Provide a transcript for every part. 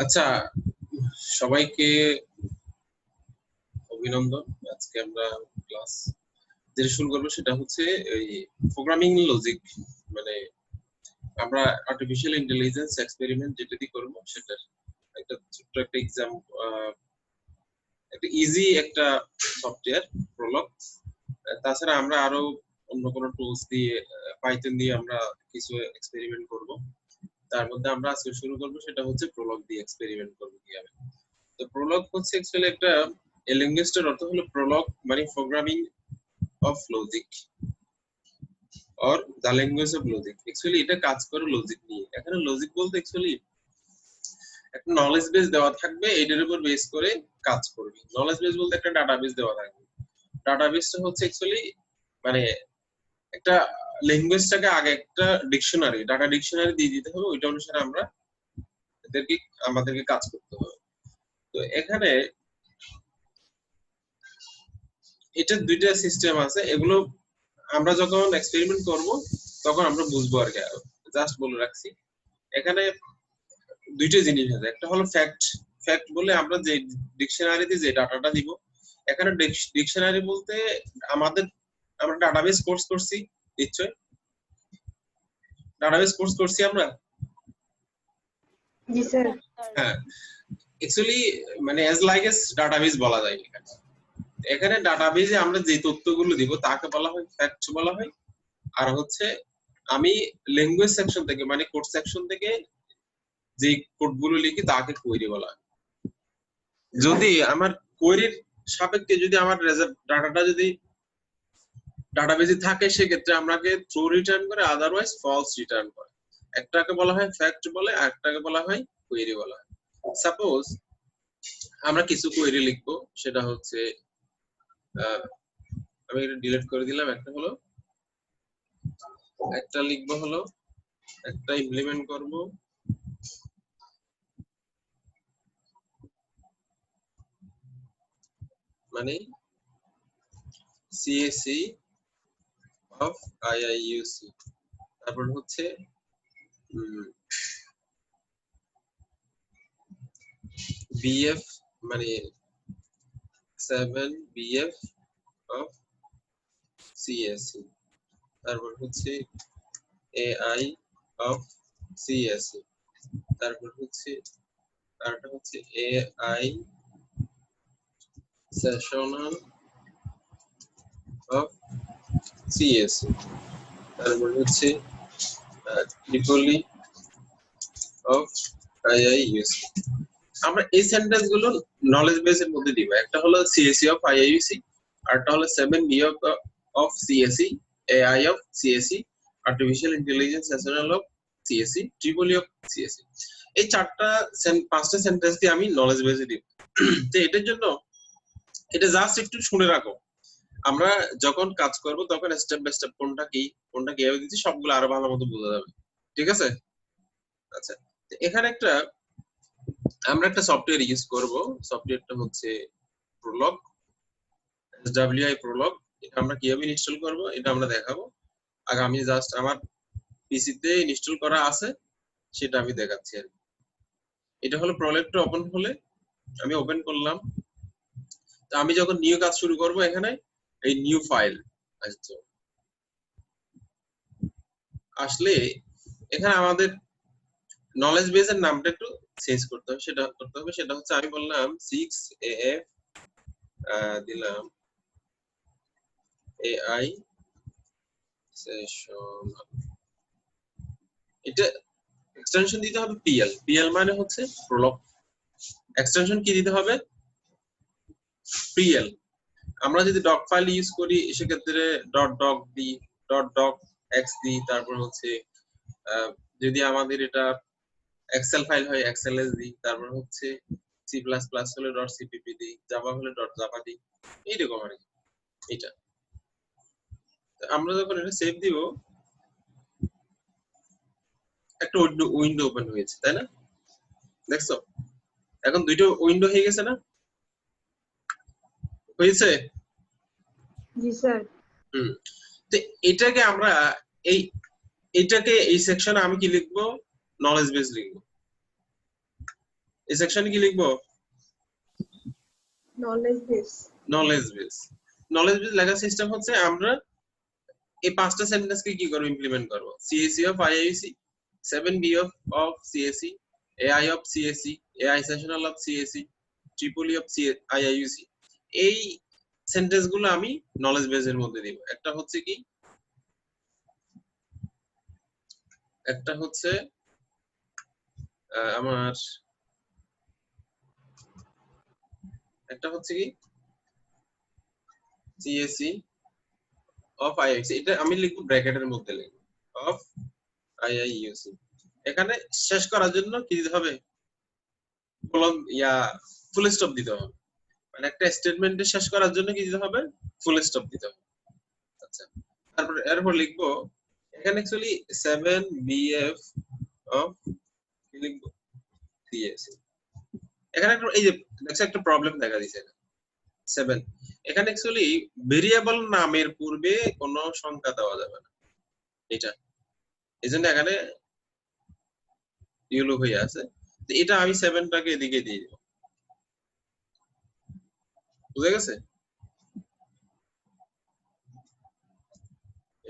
আচ্ছা, সবাইকে অভিনন্দন। আজকে আমরা ক্লাস যেটা শুরু করবো সেটা হচ্ছে এই প্রোগ্রামিং লজিক, মানে আমরা আর্টিফিশিয়াল ইন্টেলিজেন্স এক্সপেরিমেন্ট যেটা দিয়ে করবো সেটার একটা ছোট্ট একটা এক্সাম, একটা ইজি একটা সফটওয়্যার প্রলগ। তাছাড়া আমরা আরো অন্য কোনো টুলস দিয়ে, পাইথন দিয়ে আমরা কিছু এক্সপেরিমেন্ট করব। তার মধ্যে আমরা আজকে শুরু করবো সেটা হচ্ছে প্রলগ দিয়ে এক্সপেরিমেন্ট করবো কিভাবে। তো প্রলগ হচ্ছে অ্যাকচুয়ালি একটা, এই ল্যাঙ্গুয়েজটার অর্থ হলো প্রলগ মানে programming of logic or the language of logic. Actually এটা কাজ করে লজিক নিয়ে। এখানে লজিক বলতে অ্যাকচুয়ালি একটা নলেজ বেস দেওয়া থাকবে, এটার উপর বেস করে কাজ করবে। নলেজ বেস বলতে একটা ডাটাবেস দেওয়া থাকবে। ডাটাবেসটা হচ্ছে অ্যাকচুয়ালি মানে একটা ল্যাঙ্গুয়েজটাকে আগে একটা ডিকশনারি, ডাটা ডিকশনারি দিয়ে দিতে হবে, ওইটা অনুসারে আমরা আমাদেরকে কাজ করতে হবে। তো এখানে এটার দুইটা সিস্টেম আছে, এগুলো আমরা যখন এক্সপেরিমেন্ট করব তখন আমরা বুঝবো আর কি। জাস্ট বলে রাখছি, এখানে দুইটা জিনিস আছে। একটা হলো ফ্যাক্ট। ফ্যাক্ট বলে আমরা যে ডিকশনারিতে যে ডাটাটা দিব, এখানে ডিকশনারি বলতে আমরা ডাটাবেস কোর্স করছি নিশ্চয়, ডাটাবেস কোর্স করছি আমরা। জি স্যার। হ্যাঁ, অ্যাকচুয়ালি মানে অ্যাজ লাইক এস ডাটাবেস বলা যায় এখানে। এখানে ডাটাবেসে আমরা যে তথ্যগুলো দিব তাকে বলা হয় ফ্যাক্ট বলা হয়। আর হচ্ছে আমি ল্যাঙ্গুয়েজ সেকশন থেকে মানে কোড সেকশন থেকে যে কোডগুলো লিখি তাকে কোয়েরি বলা হয়। যদি আমার কোয়েরির সাপেক্ষে যদি আমার ডাটাটা যদি ডাটাবেসে থাকে সেক্ষেত্রে আমাকে ট্রু রিটার্ন করে, আদারওয়াইজ ফলস রিটার্ন করে। একটাকে বলা হয় ফ্যাক্ট বলে, আর একটাকে বলা হয় কোয়েরি বলা হয়। সাপোজ আমরা কিছু কোয়েরি লিখবো, সেটা হচ্ছে আমি এটা ডিলিট করে দিলাম। একটা লিখবো হলো, একটা ইমপ্লিমেন্ট করব, মানে সিএসি অফ আইআইইউসি। তারপর হচ্ছে বিএফ মানে 7 বিএফ অফ সিএসি। তারপর হচ্ছে এআই অফ সিএসি। তারপর হচ্ছে আরটা হচ্ছে এআই সেশনাল অফ সিএসি। তারপর হচ্ছে ট্রিপলি অফ আইআইইউসি। আমরা এই সেন্টেন্স গুলো নলেজ বেসের মধ্যে দিব। একটা হলো সিএসি অফ আইআইইউসি, আরটা হলো 7 B of CSE, AI of CSE, artificial intelligence sessional of CSE, triple E of CSE. এই পাঁচটা সেন্টেন্স দিয়ে আমি নলেজ বেসে দিব। তো এটার জন্য এটা জাস্ট একটু শুনে রাখো, আমরা যখন কাজ করব তখন স্টেপ বাই স্টেপ কোনটা কিভাবে দিচ্ছি সবগুলো আরো ভালো মতো বোঝা যাবে। ঠিক আছে? আচ্ছা, এখানে আমরা একটা সফটওয়্যার ইউজ করব। সফটওয়্যারটা হচ্ছে প্রলগ, এসডব্লিউআই প্রলগ। এটা আমরা কিভাবে ইনস্টল করব এটা আমরা দেখাবো। আগে আমি জাস্ট আমার পিসিতে ইনস্টল করা আছে সেটা আমি দেখাচ্ছি আর কি। এটা হলো প্রজেক্টটা ওপেন হলে আমি ওপেন করলাম। তো আমি যখন নিউ কাজ শুরু করব এখানে এই নিউ ফাইল আসলে এখানে আমাদের নলেজ বেসের নামটা একটু চেঞ্জ করতে হবে। সেটা হচ্ছে আমি বললাম 6AF দিলাম AI সেশন। এটা এক্সটেনশন দিতে হবে পিএল মানে হচ্ছে প্রলগ। এক্সটেনশন কি দিতে হবে? পিএল। আমরা যদি ডক ফাইল ইউজ করি সেক্ষেত্রে .doc দিই, .doc x দিই। তারপর হচ্ছে যদি আমাদের এটা এক্সেল ফাইল হয় XLS দিই। তারপর হচ্ছে C++ হলে .cpp দিই, জাভা হলে .java দিই। এইরকম আর কি। এটা আমরা যখন এটা সেভ দিব একটা উইন্ডো ওপেন হয়েছে, তাই না? দেখছো এখন দুইটা উইন্ডো হয়ে গেছে না? হয়েছে? জি স্যার। তো এটাকে আমরা এই সেকশনে আমি কি লিখবো? নলেজ বেস লিখবো। এই সেকশনে কি লিখবো? knowledge base. Knowledge base. Knowledge base লেখার সিস্টেম হচ্ছে আমরা এই পাঁচটা সেন্টেন্সকে কি করব, ইমপ্লিমেন্ট করব। CSE of IIUC, 7B of CSE, AI of CSE, AI sessional of CSE, triple E of IIUC. এই সেন্টেন্স গুলো আমি নলেজ বেসের মধ্যে দিব। একটা হচ্ছে কি, একটা হচ্ছে আমার একটা হচ্ছে কি সিএসই অফ আইআইইউসি, এটা আমি লিখবো ব্র্যাকেটের মধ্যে লিখবো অফ আইআইইউসি। এখানে শেষ করার জন্য কি দিতে হবে, কলম ফুল স্টপ দিতে হবে। মানে একটা স্টেটমেন্টে শেষ করার জন্য কি দিতে হবে, ফুল স্টপ দিতে হবে। আচ্ছা, তারপর এরপর লিখবো এখানে অ্যাকচুয়ালি 7BF অফ কি লিখবো, সিএসই। এখানে এই যে দেখছো একটা প্রবলেম দেখা দিয়েছে 7, এখানে অ্যাকচুয়ালি ভেরিয়েবল নামের পূর্বে কোনো সংখ্যা দেওয়া যাবে না, এটা এজন্য এখানে ইয়েলো হয়ে আছে। তো এটা আমি 7টাকে এদিকে দিয়ে দেব, বুঝে গেছে?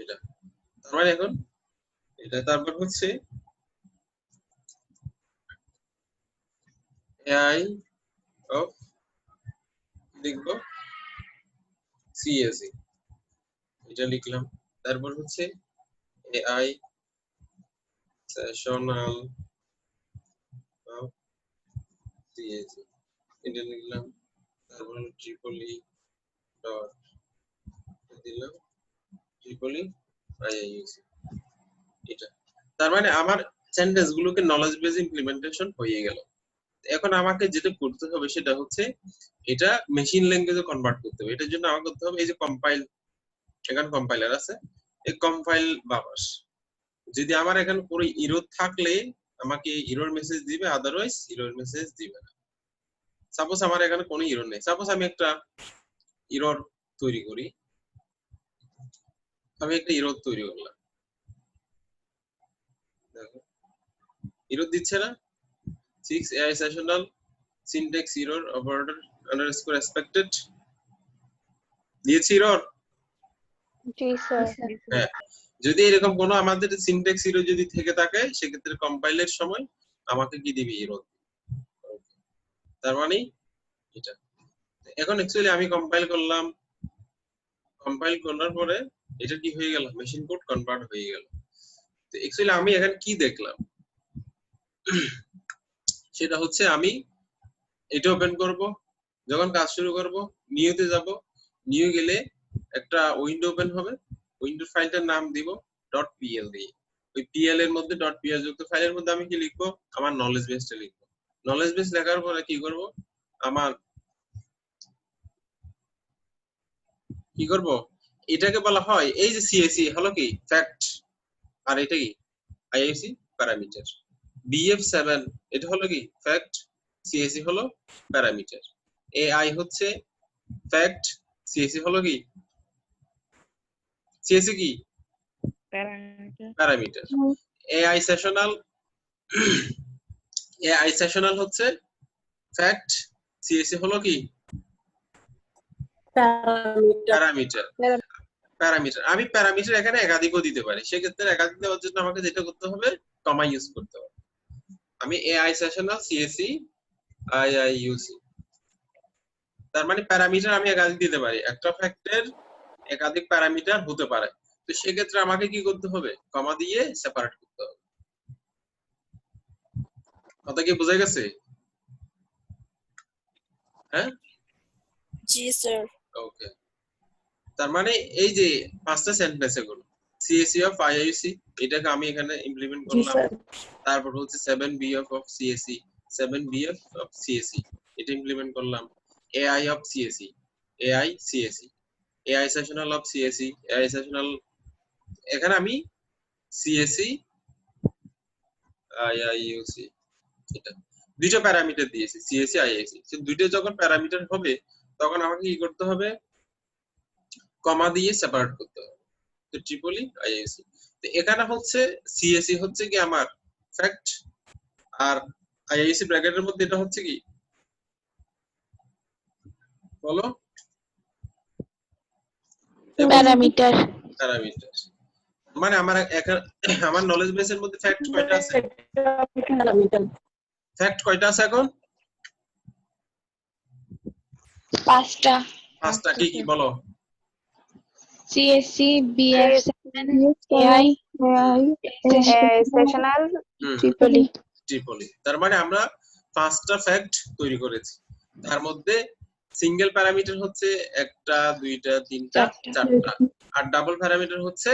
এটা তার মানে এখন এটা, তারপর হচ্ছে এআই অফ লিখবো সিএসই, এটা লিখলাম। তারপর হচ্ছে এআই সেশনাল অফ সিএসই, এটা লিখলাম। তারপর ট্রিপলি ডট দিলাম, ট্রিপলি আইআইইউসি, এটা। তার মানে আমার সেন্টেন্স গুলোকে নলেজ বেস ইমপ্লিমেন্টেশন হয়ে গেল। এখন আমাকে যেটা করতে হবে সেটা হচ্ছে এটা মেশিন ল্যাঙ্গুয়েজে কনভার্ট করতে হবে। এটার জন্য আমাকে করতে হবে এই যে কম্পাইল, এখানে কম্পাইলার আছে, এই কম্পাইল বাবাস। যদি আমার এখানে কোনো এরর থাকলে আমাকে এরর মেসেজ দিবে, আদারওয়াইজ এরর মেসেজ দিবে না। সাপোজ আমার এখানে কোনো এরর নেই, সাপোজ আমি একটা এরর তৈরি করি, আমি একটা এরর তৈরি করলাম, দেখো এরর দিচ্ছে না, 6 AI sessional syntax error operator underscore expected দিয়েছি এরর। জি স্যার। হ্যাঁ, যদি এরকম কোনো আমাদের সিনট্যাক্স এরর যদি থেকে থাকে সেক্ষেত্রে কম্পাইলের সময় আমাকে কি দিবি, এরর। তার মানে এটা এখন অ্যাকচুয়ালি আমি কম্পাইল করলাম, কম্পাইল করার পরে এটা কি হয়ে গেল, মেশিন কোড কনভার্ট হয়ে গেল। তো অ্যাকচুয়ালি আমি এখানে কি দেখলাম সেটা হচ্ছে আমি এটা ওপেন করব, যখন কাজ শুরু করব নিউতে যাব, নিউ গেলে একটা উইন্ডো ওপেন হবে, উইন্ডোর ফাইলটার নাম দিব .pl দিয়ে। ওই pl এর মধ্যে .pl যুক্ত ফাইলের মধ্যে আমি কি লিখবো, আমার নলেজ বেসটা লিখবো। নলেজ বেস লেখার পরে কি করব, আমার কি করব, এটাকে বলা হয় এই যে সিএসি হলো কি ফ্যাক্ট, আর এটা কি আইআইসি প্যারামিটার। BF7 এটা হলো কি ফ্যাক্ট, সিএসি হলো প্যারামিটার। এআই হচ্ছে ফ্যাক্ট, সিএসি হলো কি, সিএসি কি parameter. AI sessional, AI sessional হচ্ছে ফ্যাক্ট, সিএসি হলো কি প্যারামিটার। প্যারামিটার আমি প্যারামিটার এখানে একাধিকও দিতে পারি, সেক্ষেত্রে একাধিক দেওয়ার জন্য আমাকে যেটা করতে হবে কমা ইউজ করতে হবে। আমি এআই সেশনাল সিএসি আইআইইউসি, তার মানে প্যারামিটার আমি একাধিক দিতে পারি, একটা ফ্যাক্টের একাধিক প্যারামিটার হতে পারে। তো সেক্ষেত্রে আমাকে কি করতে হবে, কমা দিয়ে সেপারেট করতে হবে। কথা কি বোঝা গেছে? হ্যাঁ জি স্যার। ওকে, তার মানে এই যে পাঁচটা সেন্টেন্স এগুলো সিএসি অফ আইআইসি, এটাকে আমি এখানে ইমপ্লিমেন্ট করলাম। তারপর হচ্ছে 7BF of CSE, 7BF of CSE এটা ইমপ্লিমেন্ট করলাম। AI of CSE, AI CSE, AI sessional of CSE, AI sessional, এখানে আমি সিএসি আইআইইউসি, এটা দুইটা প্যারামিটার দিয়েছি সিএসি আইআইসি। দুইটা যখন প্যারামিটার হবে তখন আমাকে কি করতে হবে, কমা দিয়ে সেপারেট করতে হবে। তো ট্রিপলি আইআইসি, তো এখানে হচ্ছে সিএসি হচ্ছে কি আমার ফ্যাক্ট, আর আইআইসি ব্র্যাকেটের মধ্যে এটা হচ্ছে কি বলো প্যারামিটার। প্যারামিটার। মানে আমার নলেজ বেসের মধ্যে ফ্যাক্ট কয়টা আছে? ফ্যাক্ট কয়টা আছে এখন? 5টা। 5টা। কি কি বলো? CSC, BF7, AI, sessional, Tripoli. Tripoli. তার মানে আমরা 5টা ফ্যাক্ট তৈরি করেছি। তার মধ্যে সিঙ্গেল প্যারামিটার হচ্ছে 1টা 2টা 3টা 4টা, আর ডাবল প্যারামিটার হচ্ছে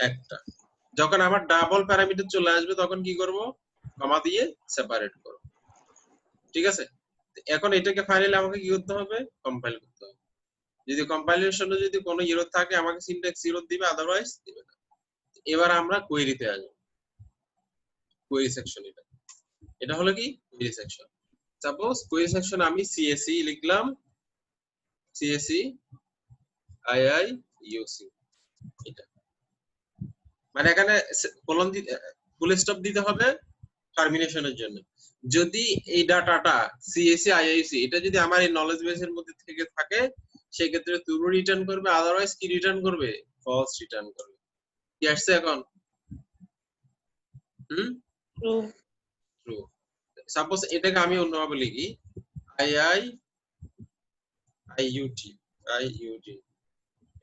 একটা। যখন আমার ডাবল প্যারামিটার চলে আসবে তখন কি করব? কমা দিয়ে সেপারেট করব। ঠিক আছে? এখন এটাকে ফাইনালি আমাকে কি করতে হবে? কম্পাইল করতে হবে। যদি কম্পাইলেশনে যদি কোনো এরর থাকে আমাকে সিনট্যাক্স এরর দিবে, আদারওয়াইজ দিবে না। এবার আমরা কোয়েরিতে আসব। কোয়েরি সেকশন এটা হলো কি query section. Suppose query section আমি সিএসই লিখলাম, সিএসই আইআই ইউসি। এটা মানে এখানে কোলন দিতে, ফুল স্টপ দিতে হবে টারমিনেশনের জন্য। যদি এই ডাটাটা সিএসি আইআইসি এটা যদি আমার এই নলেজ বেসের মধ্যে থেকে থাকে সেই ক্ষেত্রে ট্রু রিটার্ন করবে, আদারওয়াইজ কি রিটার্ন করবে? ফলস রিটার্ন করবে। কি আসছে এখন? ট্রু। সাপোজ এটাকে আমি অন্যভাবে লিখি আইইউটি।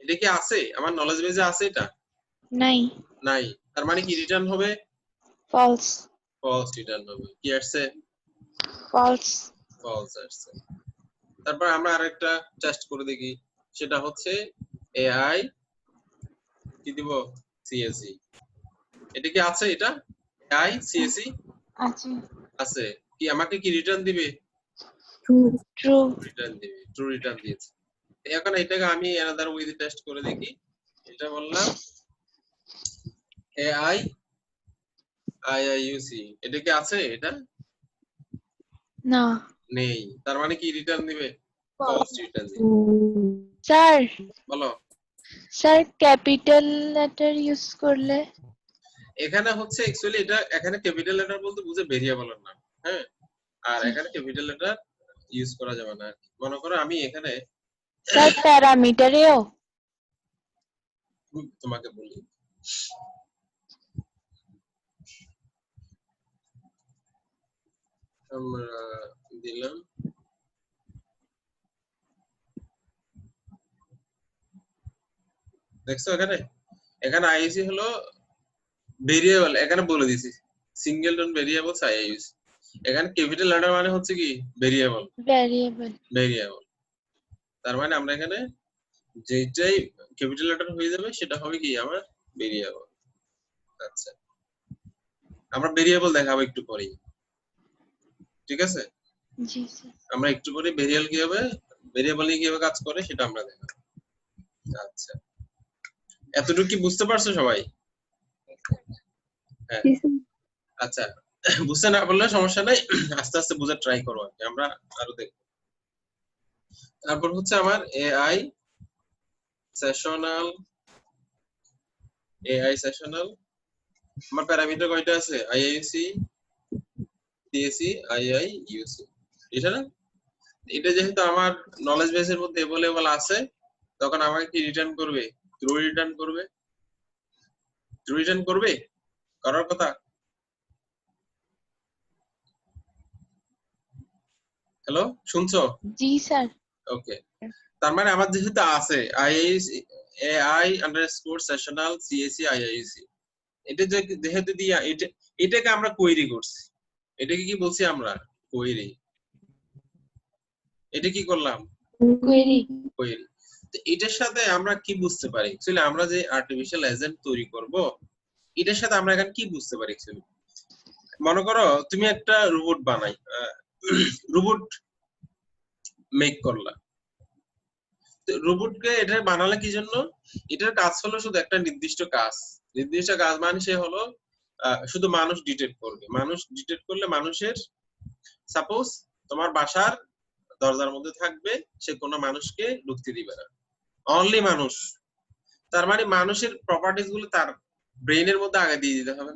এটা কি আছে আমার নলেজ বেসে? আছে এটা? নাই। নাই। তার মানে কি রিটার্ন হবে? ফলস। ফলস রিটার্ন হবে। কি আসছে? ফলস। ফলস আসছে। তারপর আমরা আরেকটা টেস্ট করে দেখি, সেটা হচ্ছে এআই কি দিব? সিএসই। এটা কি আছে? এটা এআই সিএসই আছে। আছে। কি আমাকে কি রিটার্ন দিবে? ট্রু রিটার্ন দিবে। ট্রু রিটার্ন দিয়েছে। এখন এটাকে আমি অ্যানাদার ওয়ে টেস্ট করে দেখি। এটা বললাম এআই আইআইইউসি। এটা কি আছে? এটা না। নেই। তার মানে কি রিটার্ন দিবে? ফলস রিটার্ন দিবে। স্যার, বলো। স্যার ক্যাপিটাল লেটার ইউজ করলে? এখানে হচ্ছে অ্যাকচুয়ালি এটা এখানে ক্যাপিটাল লেটার বলতে বুঝে ভেরিয়েবলের নাম। হ্যাঁ, আর এখানে ক্যাপিটাল লেটার ইউজ করা যাবে না। মনে করো আমি এখানে স্যার প্যারামিটারেও? তোমাকে বলি, আমরা দিলাম দেখছো এখানে আইইউসি হলো ভেরিয়েবল। এখানে বলে দিছি সিঙ্গেলটন ভেরিয়েবলস আইইউসি। এখানে ক্যাপিটাল লেটার মানে হচ্ছে কি ভেরিয়েবল। ভেরিয়েবল তার মানে আমরা এখানে যেটাই ক্যাপিটাল লেটার হয়ে যাবে সেটা হবে কি আমার ভেরিয়েবল। আচ্ছা, আমরা ভেরিয়েবল দেখাবো একটু পরেই। ঠিক আছে? জি স্যার। আমরা একটু পরে ভেরিয়েবল নিয়ে কিভাবে কাজ করে সেটা আমরা দেখাবো। আচ্ছা, এতটুকু কি বুঝতে পারছো সবাই? হ্যাঁ। আচ্ছা, বুঝতে না পারলে সমস্যা নাই, আস্তে আস্তে বোঝার ট্রাই করো। আমরা আরো দেখবো। তারপর হচ্ছে আমার এআই সেশনাল। আমার প্যারামিটার কয়টা আছে? IIC, CSE, IIUC. এটা না, এটা যেহেতু আমার নলেজ বেসের মধ্যে अवेलेबल আছে তখন আমাকে কি রিটার্ন করবে? ট্রু রিটার্ন করবে। ট্রু রিটার্ন করবে করার কথা। হ্যালো, শুনছো? জি স্যার। ওকে। তার মানে আমার যেহেতু আছে IIC AI underscore sessional CSE IIC, এটা যেহেতু দিয়ে এটাকে আমরা কোয়েরি করছি। এটাকে কি বলছি আমরা? কোয়েরি। এটা কি করলাম? কোয়েরি। কোয়েরি। তো এটার সাথে আমরা কি বুঝতে পারি? অ্যাকচুয়ালি আমরা যে আর্টিফিশিয়াল এজেন্ট তৈরি করব এটার সাথে আমরা এখন কি বুঝতে পারি? অ্যাকচুয়ালি মনে করো তুমি একটা রোবট রোবট মেক করলা। তো রোবটকে এটা বানালে কি জন্য? এটার কাজ হলো শুধু একটা নির্দিষ্ট কাজ মানে সে হলো শুধু মানুষ ডিটেক্ট করবে। মানুষ ডিটেক্ট করলে মানুষের, সাপোজ তোমার বাসার দরজার মধ্যে থাকবে, সে কোনো মানুষকে ঢুকতে দিবে না, অনলি মানুষ। তার মানে মানুষের প্রপার্টিজ গুলো তার ব্রেইনের মধ্যে আগে দিয়ে দিতে হবে।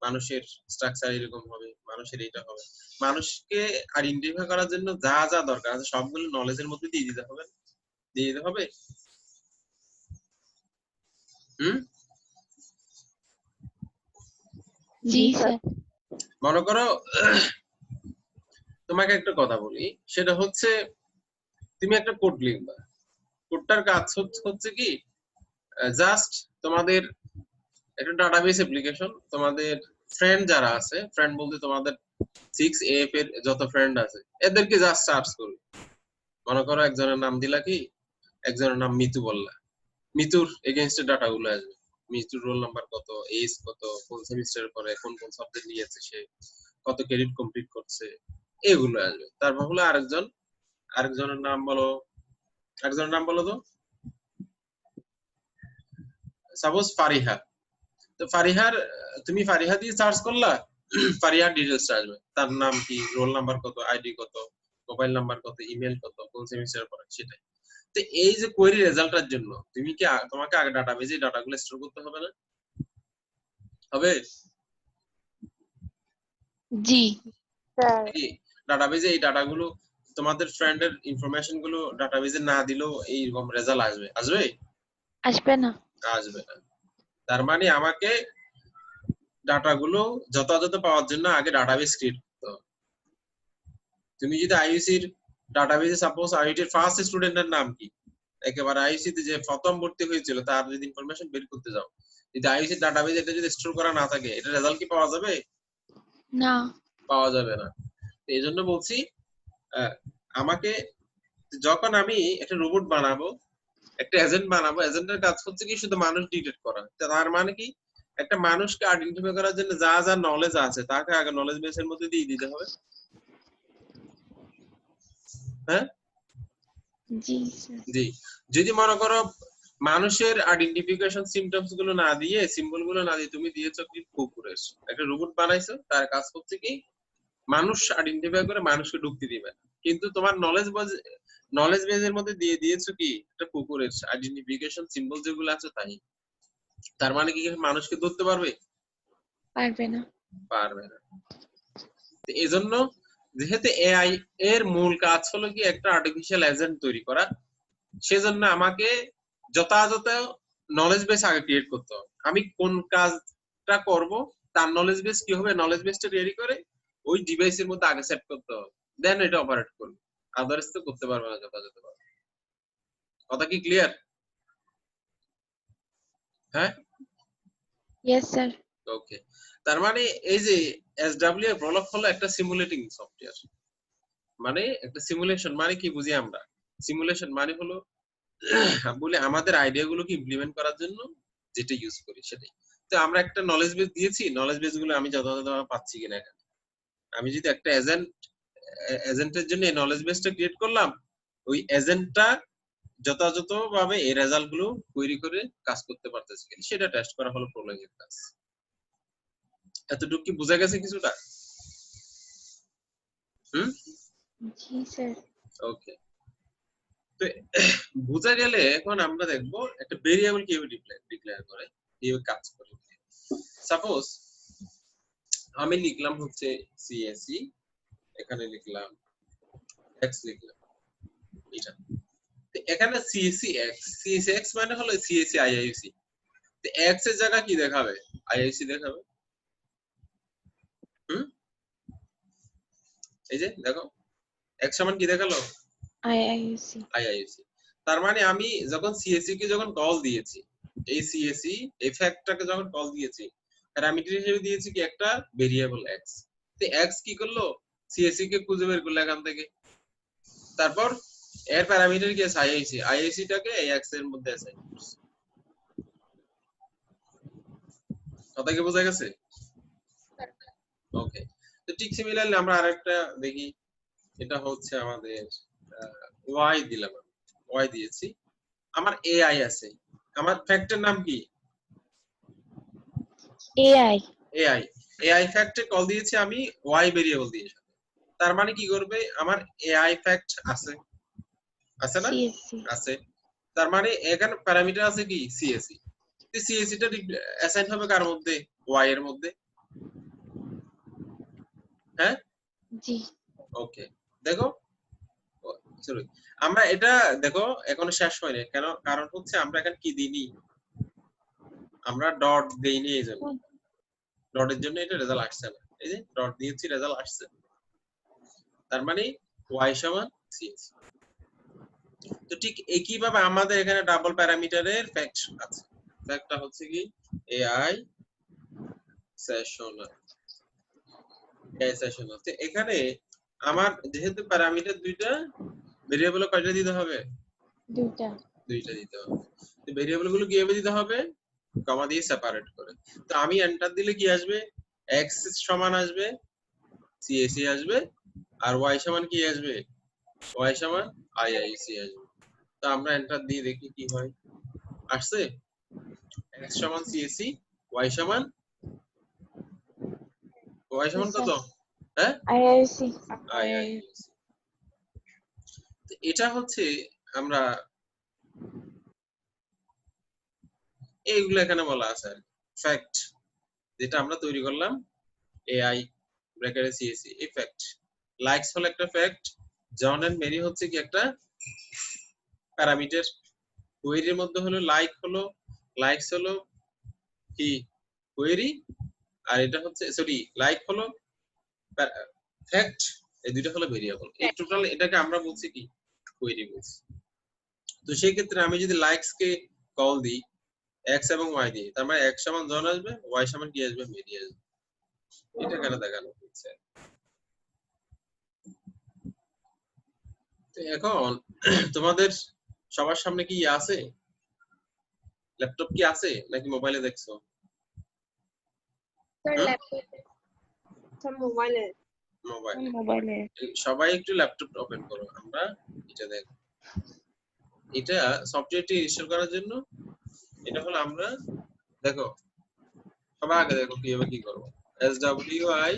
মানুষের স্ট্রাকচার এরকম হবে, মানুষের এটা হবে। মানুষকে আইডেন্টিফাই করার জন্য যা যা দরকার আছে সবগুলো নলেজের মধ্যে দিয়ে দিতে হবে, দিয়ে দিতে হবে। হুম, জি স্যার। মনে করো তোমাকে একটা কথা বলি, সেটা হচ্ছে তুমি একটা কোড লিখবা। কোডটার কাজ হচ্ছে কি, জাস্ট তোমাদের একটা ডাটাবেস অ্যাপ্লিকেশন, তোমাদের ফ্রেন্ড যারা আছে, ফ্রেন্ড বলতে তোমাদের 6AF এর যত ফ্রেন্ড আছে এদেরকে জাস্ট সার্চ করবে। মনে করো একজনের নাম দিলা কি, একজনের নাম মিতু বললা, মিতুর এগেইনস্টে ডাটা গুলো আসবে। মিতুর রোল নাম্বার কত, এজ কত, কোন সেমিস্টারে পড়ে, কোন কোন সাবজেক্ট নিয়েছে সে, কত ক্রেডিট কমপ্লিট করছে, এগুলো আসবে। তারপর হলো আরেকজনের নাম বলো, আরেকজনের নাম বলো তো। সাপোজ ফারিহা, তো ফারিহার, তুমি ফারিহা দিয়ে সার্চ করলা, ফারিহার ডিটেইলস আসবে, তার নাম কি, রোল নাম্বার কত, আইডি কত, মোবাইল নাম্বার কত, ইমেল কত, কোন সেমিস্টারে পড়ে সেটাই। তো এই যে কোয়েরি রেজাল্টের জন্য তুমি কি তোমাকে আগে ডাটাবেজে ডাটাগুলো স্টোর করতে হবে না? হবে? জি স্যার ডাটাবেজে এই ডাটাগুলো, তোমাদের ফ্রেন্ডের ইনফরমেশন গুলো ডাটাবেজে না দিলেও এইরকম রেজাল্ট আসবে? আসবে? আসবে না। আসবে না। তার মানে আমাকে ডাটাগুলো যথাযথ পাওয়ার জন্য আগে ডাটাবেস ক্রিয়েট করতে হবে। তুমি যদি আইইউসির ডাটাবেজে সাপোজ আইইউটির ফার্স্ট স্টুডেন্টের নাম কি, একেবারে আইইউসিতে যে প্রথম ভর্তি হয়েছিল তার যদি ইনফরমেশন বের করতে যাও, যদি আইইউসির ডাটাবেজে এটা যদি স্টোর করা না থাকে, এটা রেজাল্ট কি পাওয়া যাবে? না। পাওয়া যাবে না। এই জন্য বলছি, আমাকে যখন আমি একটা রোবট বানাবো, একটা এজেন্ট বানাবো, এজেন্টের কাজ হচ্ছে কি শুধু মানুষ ডিটেক্ট করা। তার মানে কি, একটা মানুষকে আইডেন্টিফাই করার জন্য যা যা নলেজ আছে তাকে আগে নলেজ বেসের মধ্যে দিয়ে দিতে হবে। হ্যাঁ, জি স্যার। জি। যদি মনে করো মানুষের আইডেন্টিফিকেশন সিম্পটমস গুলো না দিয়ে, সিম্বল গুলো না দিয়ে তুমি দিয়েছো কি কুকুরের, একটা রোবট বানাইছো, তার কাজ হচ্ছে কি মানুষ আইডেন্টিফাই করে মানুষকে ঢুকতে দিবে না। কিন্তু তোমার নলেজ বেজের মধ্যে দিয়ে দিয়েছো কি একটা কুকুরের আইডেন্টিফিকেশন সিম্বল যেগুলো আছে তাই। তার মানে কি মানুষকে ধরতে পারবে? পারবে না। পারবে না। এই জন্য যেহেতু এআই এর মূল কাজ হলো কি একটা আর্টিফিশিয়াল এজেন্ট তৈরি করা, সেজন্য আমাকে যথাযথ নলেজ বেস আগে ক্রিয়েট করতে হবে। আমি কোন কাজটা করব তার নলেজ বেস কি হবে, নলেজ বেসটা রেডি করে ওই ডিভাইসের মধ্যে আগে সেট করতে হবে, দেন এটা অপারেট করবে। আদারস তো করতে পারবে না যথাযথভাবে। কথা কি ক্লিয়ার? হ্যাঁ, ইয়েস স্যার। ওকে। তার মানে এই যে এসডব্লিউ এর প্রলগ হলো একটা সিমুলেটিং সফটওয়্যার। মানে একটা সিমুলেশন মানে কি বুঝি আমরা, সিমুলেশন মানে হলো বলে আমাদের আইডিয়া গুলোকে ইমপ্লিমেন্ট করার জন্য যেটা ইউজ করি সেটাই। তো আমরা একটা নলেজ বেস দিয়েছি, নলেজ বেস গুলো আমি যথাযথভাবে পাচ্ছি কিনা এখানে। আমি যদি একটা এজেন্টের জন্য এই নলেজ বেসটা ক্রিয়েট করলাম, ওই এজেন্টটা যথাযথভাবে এই রেজাল্ট গুলো তৈরি করে কাজ করতে পারতেছে কিনা সেটা টেস্ট করা হলো প্রোলগের কাজ। এতটুকু কি বোঝা গেছে কিছুটা? হুম, জি স্যার। ওকে। তো বোঝা গেলে এখন আমরা দেখবো একটা ভেরিয়েবল কিভাবে ডিক্লেয়ার করে, কিভাবে কাজ করে। সাপোজ আমি লিখলাম হচ্ছে সিএসই, এখানে লিখলাম এক্স, লিখলাম এটা। তো এখানে সিএসি এক্স মানে হলো সিএসি আইআইসি। তো এক্স এর জায়গা কি দেখাবে, আইআইসি দেখাবে। হুম, এই যে দেখো এক্স সমান কি দেখালো, আইআইসি। আইআইসি। তার মানে আমি যখন সিএসি কে যখন কল দিয়েছি, এই সিএসি এই ফ্যাক্টটাকে যখন কল দিয়েছি, প্যারামিটার হিসেবে দিয়েছি কি একটা ভেরিয়েবল এক্স। তো এক্স কি করলো, সিএসি কে খুঁজে বের করলো এখান থেকে, তারপর এর প্যারামিটার কি আছে আইআইসি, আইআইসি টাকে এই এক্স এর মধ্যে অ্যাসাইন করছে। কথা কি বোঝা গেছে? ওকে। তো ঠিক সিমিলারলি আমরা আরেকটা দেখি, এটা হচ্ছে আমাদের ওয়াই দিলাম, ওয়াই দিয়েছি, আমার এআই আছে, আমার ফ্যাক্টর নাম কি এআই। এআই, এআই ফ্যাক্টে কল দিয়েছি আমি ওয়াই ভেরিয়েবল দিয়ে। তার মানে কি করবে, আমার এআই ফ্যাক্ট আছে, আছে না, সিএসসি। আছে। তার মানে এখানে প্যারামিটার আছে কি সিএসি। সিএসি টা অ্যাসাইন হবে কার মধ্যে, ওয়াই এর মধ্যে। হ্যাঁ জি ওকে দেখো সরি আমরা এটা দেখো এখনো শেষ হয়নি কেন কারণ হচ্ছে আমরা এখানে কি দিইনি আমরা ডট দেইনি এই জন্য ডটের জন্য এটা রেজাল্ট আসছে না এই যে ডট দিয়েছি রেজাল্ট আসছে তার মানে y সমান cs তো ঠিক একই ভাবে আমাদের এখানে ডাবল প্যারামিটারের ফ্যাক্ট আছে ফ্যাক্টটা হচ্ছে কি ai সেশনাল সেশনাল তো এখানে আমার যেহেতু প্যারামিটার দুইটা ভেরিয়েবল কয়টা দিতে হবে দুইটা দুইটা দিতে হবে তো ভেরিয়েবল গুলো কিভাবে দিতে হবে কমা দিয়ে সেপারেট করে তো আমি এন্টার দিলে কি আসবে x সমান আসবে CAC আসবে আর y সমান কি আসবে y সমান IIC আসবে তো আমরা এন্টার দিয়ে দেখি কি হয় আসছে x সমান CAC y সমান কত হ্যাঁ আইআইসি IIC তো এটা হচ্ছে আমরা এইগুলো এখানে বলা আছে ফ্যাক্ট যেটা আমরা তৈরি করলাম AI ব্র্যাকেটে CAC এই ফ্যাক্ট লাইকস হলো একটা ফ্যাক্ট জন এন্ড মেরি হচ্ছে কি একটা প্যারামিটার কোয়েরির মধ্যে হলো লাইকস হলো কি কোয়েরি আর এটা হচ্ছে সরি লাইক হলো ফ্যাক্ট এই দুইটা হলো ভেরিয়েবল এই টোটাল এটাকে আমরা বলছি কি কোয়েরি বলছি তো সেই ক্ষেত্রে আমি যদি লাইকস কে কল দিই x এবং y দিই তার মানে x সমান জন আসবে y সমান কি আসবে মেরি আসবে এটা এখানে দেখানো হচ্ছে তো এখন তোমাদের সবার সামনে কি আছে ল্যাপটপ কি আছে নাকি মোবাইলে দেখছো স্যার হুম? ল্যাপটপে স্যার মোবাইলে মোবাইলে মোবাইলে সবাই একটু ল্যাপটপ ওপেন করো আমরা এটা দেখো এটা সফটওয়্যারটি ইনস্টল করার জন্য এটা হলো আমরা দেখো সবাই আগে দেখো কিভাবে কি করবো SWI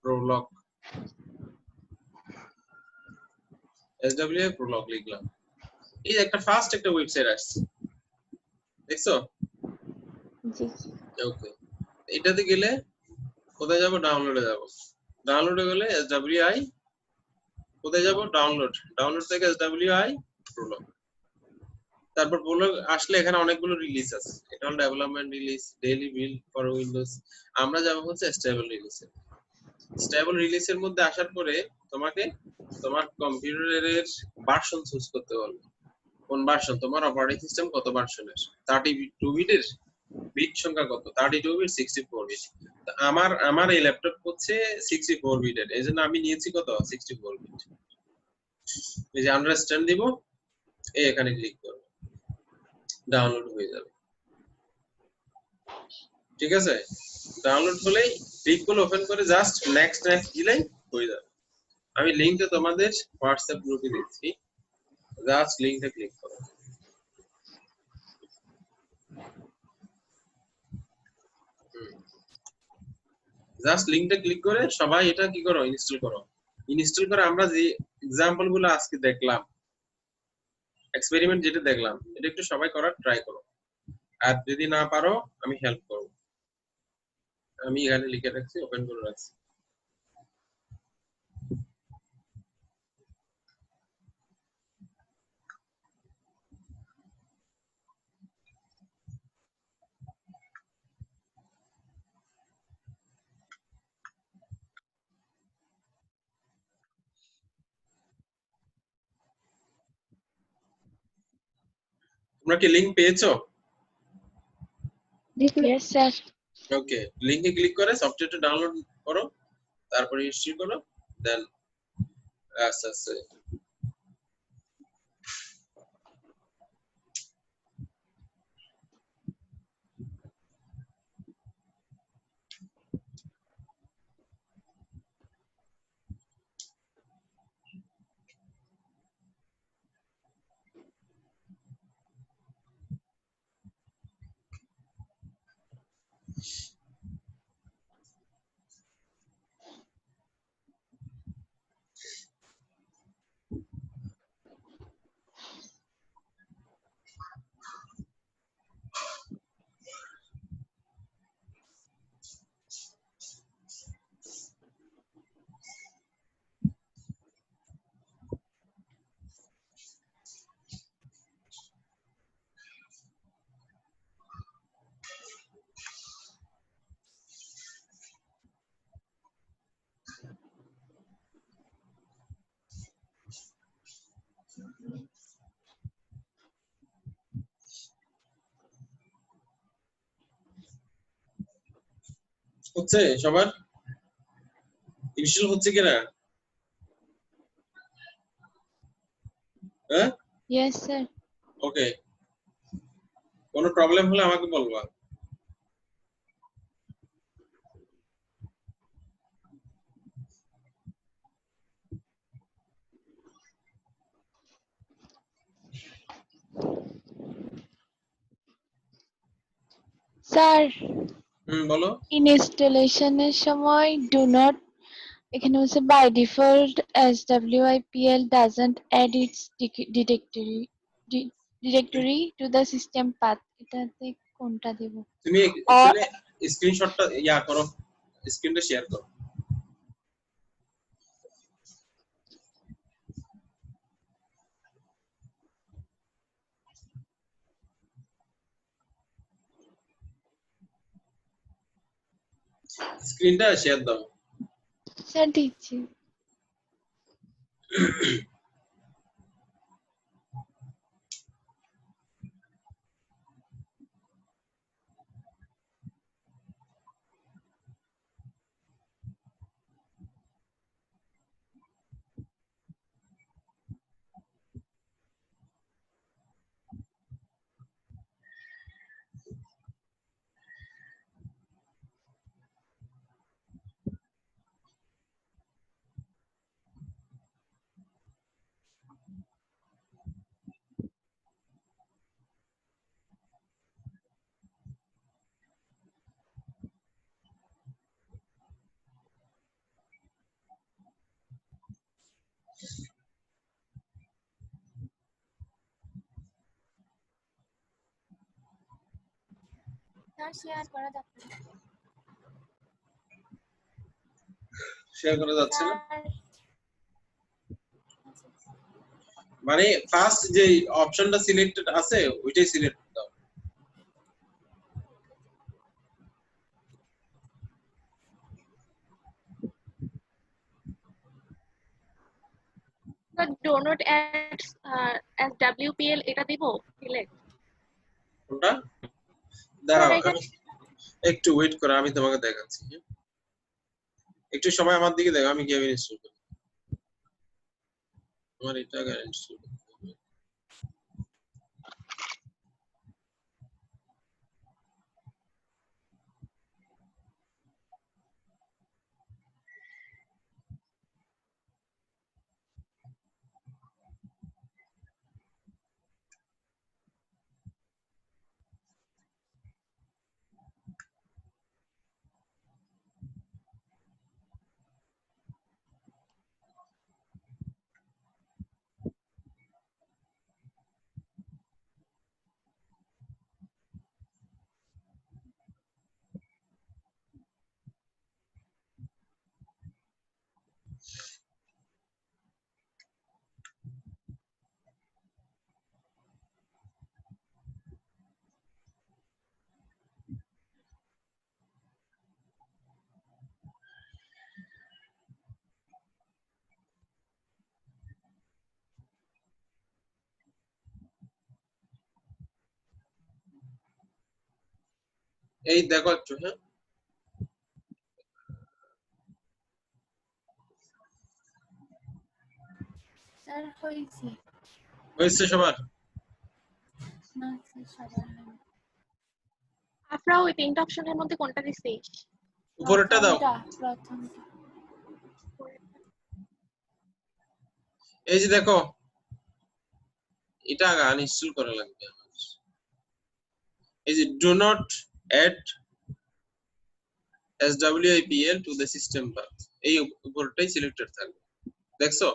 prolog SWI prolog লিখলাম এই যে একটা ফার্স্ট একটা ওয়েবসাইট আসছে দেখছো জি ওকে এটাতে গেলে কোথায় যাব ডাউনলোডে যাব ডাউনলোডে গেলে SWI কোথায় যাব ডাউনলোড থেকে SWI prolog তারপর প্রোলগ আসলে এখানে অনেকগুলো রিলিজ আছে এটা হলো development release daily build for Windows আমরা যাব হচ্ছে স্টেবল রিলিজের মধ্যে আসার পরে তোমাকে তোমার কম্পিউটারের ভার্সন চুজ করতে বলবে কোন ভার্সন তোমার অপারেটিং সিস্টেম কত ভার্সনের 32 বিটের বিট সংখ্যা কত 32 বিট 64 বিট আমার এই ল্যাপটপ হচ্ছে 64 বিটের এইজন্য আমি নিয়েছি কত 64 বিট এই যে আন্ডারস্ট্যান্ড দিব এই এখানে ক্লিক করব ডাউনলোড হয়ে যাবে ঠিক আছে ডাউনলোড হলেই ক্লিক করে ওপেন করে জাস্ট নেক্সট দিলেই হয়ে যাবে আমি লিংকটা তোমাদের হোয়াটসঅ্যাপ গ্রুপে দিচ্ছি জাস্ট লিংকটা ক্লিক করো জাস্ট লিংকটা ক্লিক করে সবাই এটা কি করো ইনস্টল করে আমরা যে এক্সাম্পল গুলো আজকে দেখলাম এক্সপেরিমেন্ট যেটা দেখলাম এটা একটু সবাই করার ট্রাই করো আর যদি না পারো আমি হেল্প করব আমি এখানে লিখে রাখছি ওপেন করে রাখছি তোমরা কি লিংক পেয়েছো ইয়েস স্যার ওকে লিংকে ক্লিক করে সফটওয়্যারটা ডাউনলোড করো তারপরে ইনস্টল করো দেন আস্তে আস্তে হচ্ছে সবার ইনস্টল হচ্ছে কিনা? হ্যাঁ, Yes, sir. ওকে। কোনো প্রবলেম হলে আমাকে বলবা। Sir, বলো। installation এর সময় do not এখানে হচ্ছে by default SWIPL doesn't add its directory to the system path. এটাতে কোনটা দেব? তুমি Or এখানে স্ক্রিনশটটা ইয়া করো, স্ক্রিনটা শেয়ার করো। স্ক্রিনটা শেয়ার দাও। স্যার দিচ্ছি। স্যার শেয়ার করা যাচ্ছে না। শেয়ার করা যাচ্ছে না স্যার মানে ফার্স্ট যে অপশনটা সিলেক্টেড আছে ওইটাই সিলেক্ট দাও। Sir do not add as WPL এটা দিব সিলেক্ট। কোনটা? দাঁড়াও, স্যার এখানে একটু ওয়েট করো, আমি তোমাকে দেখাচ্ছি। একটু সময় আমার দিকে দেখো, আমি কিভাবে ইনস্টল করি। আমার এটা ইনস্টল করতে হবে। এই দেখো একটু। হ্যাঁ, স্যার হয়েছে হয়েছে সবার? না স্যার সবার হয়নি। আপনারা ওই তিনটা অপশনের মধ্যে কোনটা দিছি? উপরেরটা দাও। প্রথমটা এই যে দেখো, এটা আগে আনইনস্টল করা লাগবে আমার। এই যে do not add SWIPL to the system path, এই উপরটাই সিলেক্টেড থাকবে। দেখছো?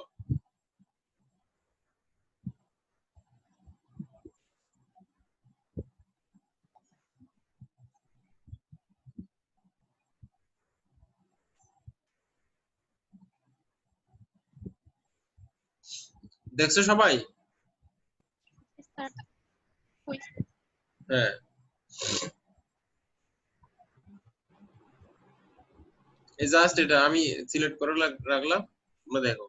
দেখছো সবাই? স্যার হয়েছে। হ্যাঁ, এই জাস্ট এটা আমি সিলেক্ট করে রাখলাম, তোমরা দেখো।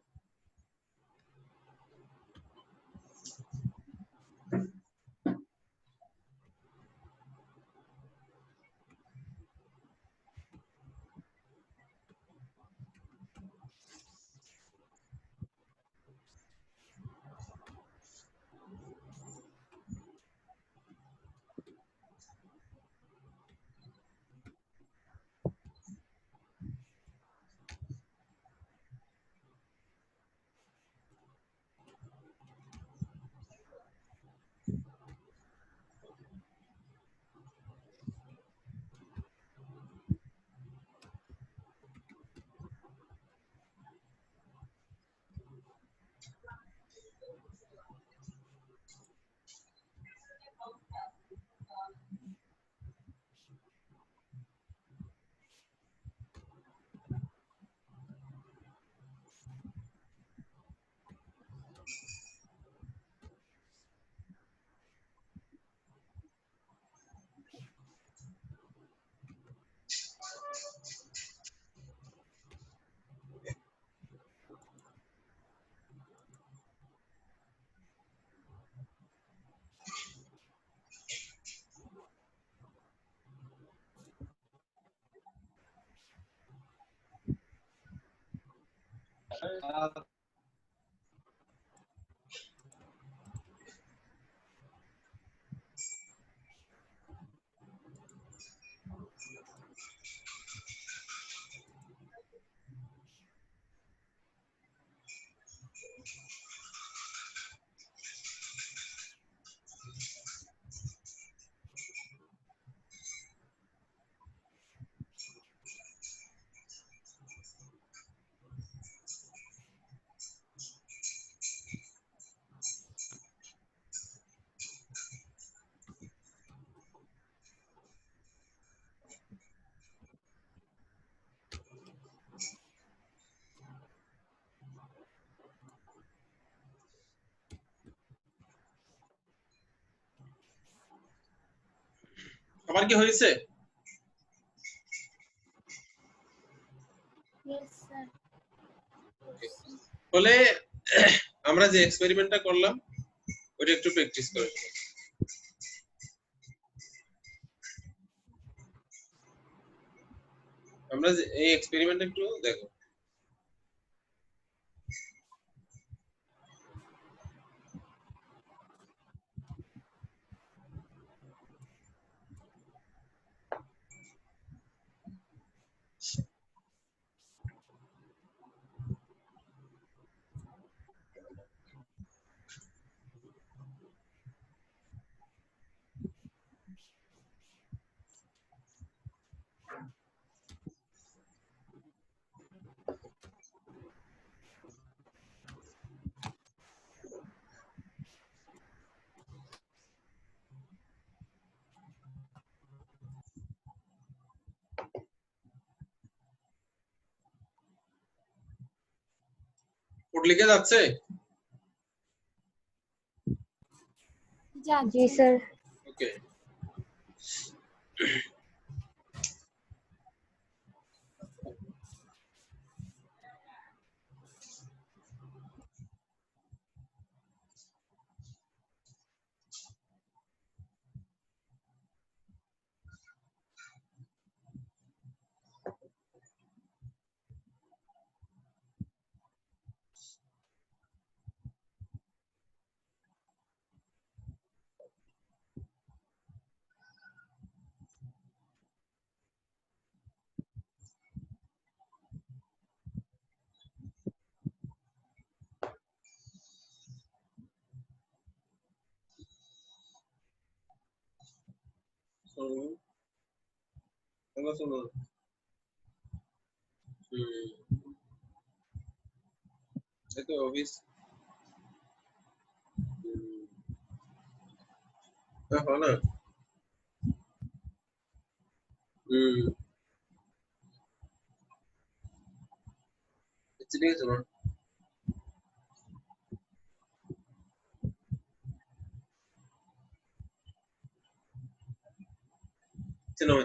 সবার কি হয়েছে? Yes, sir. বলে আমরা যে এক্সপেরিমেন্টটা করলাম ওটা একটু প্র্যাকটিস করে নিই। আমরা যে এই এক্সপেরিমেন্ট একটু দেখো। কোড লিখে যাচ্ছে? जी सर ওকে। শুনো এই তো অফিস দেখো না ঠিক আছে না চিনো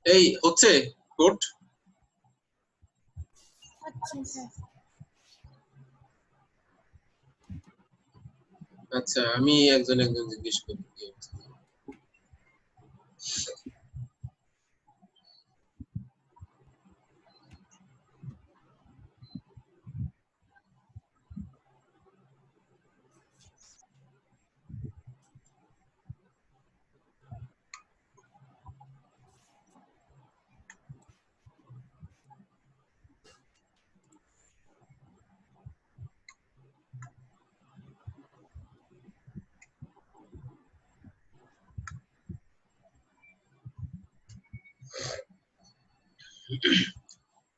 এই হচ্ছে কোড। अच्छा सर আচ্ছা আমি একজন একজন জিজ্ঞেস করি কি অবস্থা।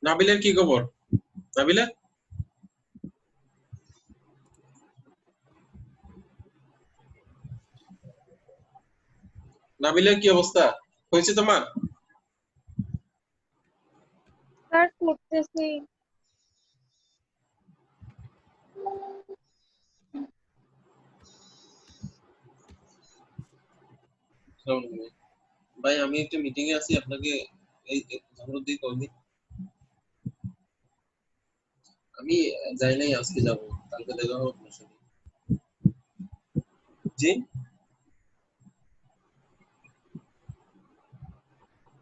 নাবিলের কি খবর? নাবিলা নাবিলের কি অবস্থা? হয়েছে তোমার? স্যার করতেছি। ভাই আমি একটা মিটিং এ আছি, আপনাকে এই ধন্যবাদ দিয়ে কল দিই। আমি যাই নাই, আজকে যাব, কালকে দেখা হবে আপনার সাথে। জি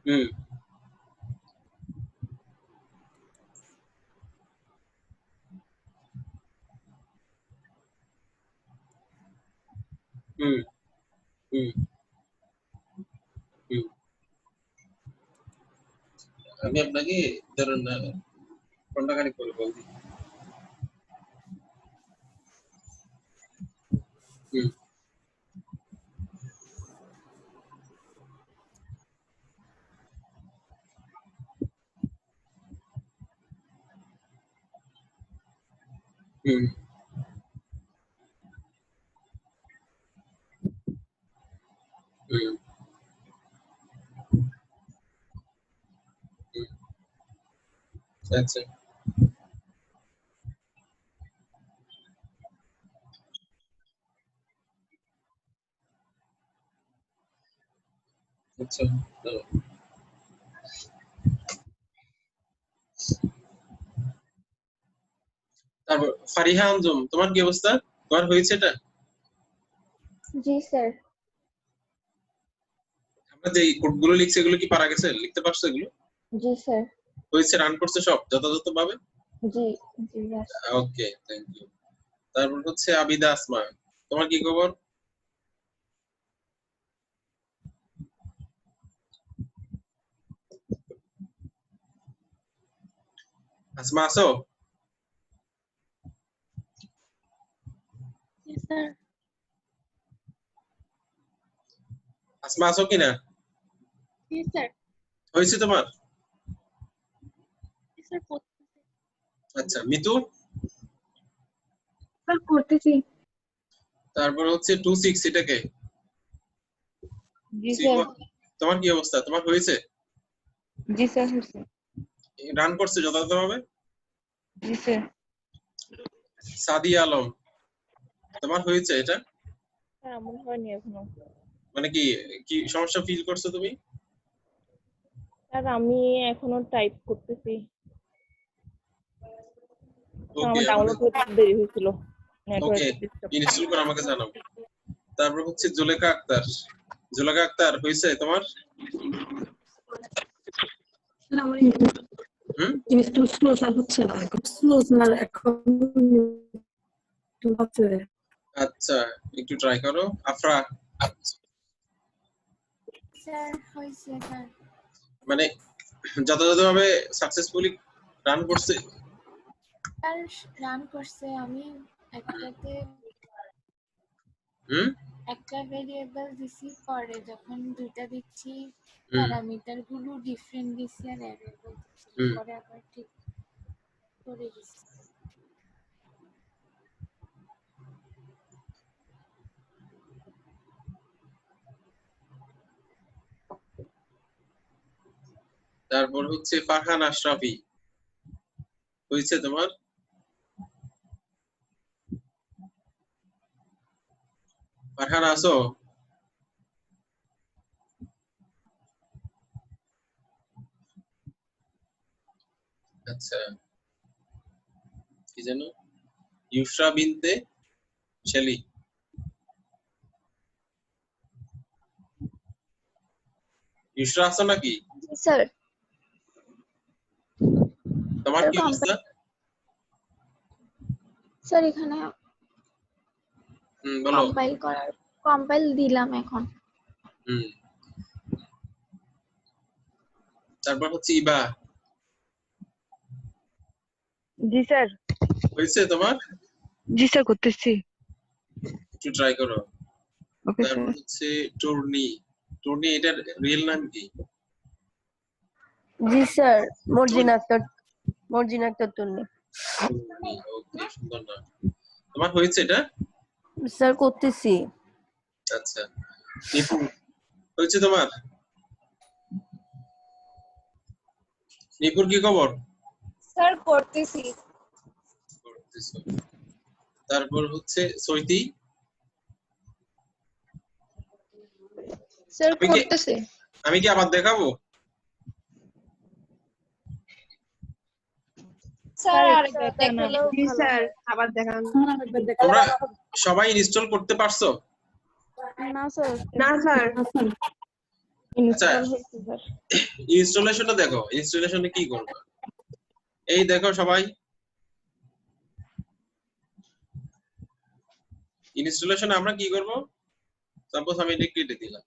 হুম হুম হুম হুম আমি আপনাকে ধরুন ঘন্টাখানিক পরে কল দিই। হুম হুম হুম হুম আচ্ছা আচ্ছা দাঁড়াও। তারপর ফারিহা আঞ্জুম, তোমার কি অবস্থা? তোমার হয়েছে এটা? জি স্যার। আমরা যে কোডগুলো লিখছি এগুলো কি পারা গেছে? লিখতে পারছো এগুলো? জি স্যার। হয়েছে, রান করছে সব যথাযথভাবে? জি জি yes। Okay, thank you. তারপর হচ্ছে আবিদা আসমা, তোমার কি খবর? আসমা আছো? Yes, sir. আসমা আছো কিনা? Yes, sir. হয়েছে তোমার? Yes, sir. আচ্ছা, মিতু? স্যার করতেছি। তারপর হচ্ছে 26, এটাকে জি স্যার। তোমার কি অবস্থা? তোমার হয়েছে? জি স্যার হচ্ছে। রান করছে যথাযথভাবে? জি স্যার। সাদিয়া আলম, তোমার হয়েছে এটা? স্যার আমার হয়নি এখনো। মানে কি কি সমস্যা ফিল করছো তুমি? স্যার আমি এখনো টাইপ করতেছি। ওকে, আমার আমাকে ডাউনলোড হতে দেরি হয়েছিল। ওকে, নেটওয়ার্ক ডিস্টার্ব। ইনস্টল করে আমাকে জানাও। তারপর হচ্ছে জুলেখা আক্তার, জুলেখা আক্তার হয়েছে তোমার? আমার হুম একটু স্লো স্যার, হচ্ছে না এখন, স্লো স্যার এখন হচ্ছে। আচ্ছা, একটু ট্রাই করো। আফরা, স্যার হয়েছে স্যার। মানে যথাযথভাবে সাকসেসফুলি রান করছে? স্যার রান করছে, আমি একটাতে হুম একটা ভেরিয়েবল দিছি, পরে যখন দুইটা দিচ্ছি হুম প্যারামিটার গুলো ডিফারেন্ট দিছি আর এরর বলতেছি, হুম পরে আবার ঠিক করে দিছি। তারপর হচ্ছে ফারহান আশরাফি, হয়েছে তোমার? ফারহান আছো? আচ্ছা, কি যেন, ইউসরা বিনতে শেলি, ইউসরা আছো নাকি? জি স্যার। তোমার স্যার কি অবস্থা? স্যার এখানে বলো। কম্পাইল দিলাম এখন। হুম তারপর হচ্ছে ইবা, জি স্যার। হয়েছে তোমার? জি স্যার করতেছি। একটু ট্রাই করো। ওকে তারপর স্যার। হচ্ছে টুর্নি, টুর্নি এটার রিয়েল নাম কি? জি স্যার, মর্জিনা আক্তার তন্নি। টুর্নি, ওকে, সুন্দর নাম। তোমার হয়েছে এটা? স্যার করতেছি। আচ্ছা, নিপু, হচ্ছে তোমার নিপুর কি খবর? স্যার করতেছি। করতেছো। তারপর হচ্ছে সৈতি স্যার আমি কি- করতেছি। আমি কি আবার দেখাবো? স্যার আরেকবার দেখালেও জি ভালো স্যার হয়। আবার দেখান। আরেকবার দেখালে তোমরা ভালো হবে। সবাই ইনস্টল করতে পারছো? না স্যার, না স্যার আচ্ছা ইনস্টল হয়েছে স্যার। ইনস্টলেশনটা দেখো, ইনস্টলেশনে কি করবে? এই দেখো সবাই, ইনস্টলেশন আমরা কি করব? সাপোজ আমি এটা কেটে দিলাম,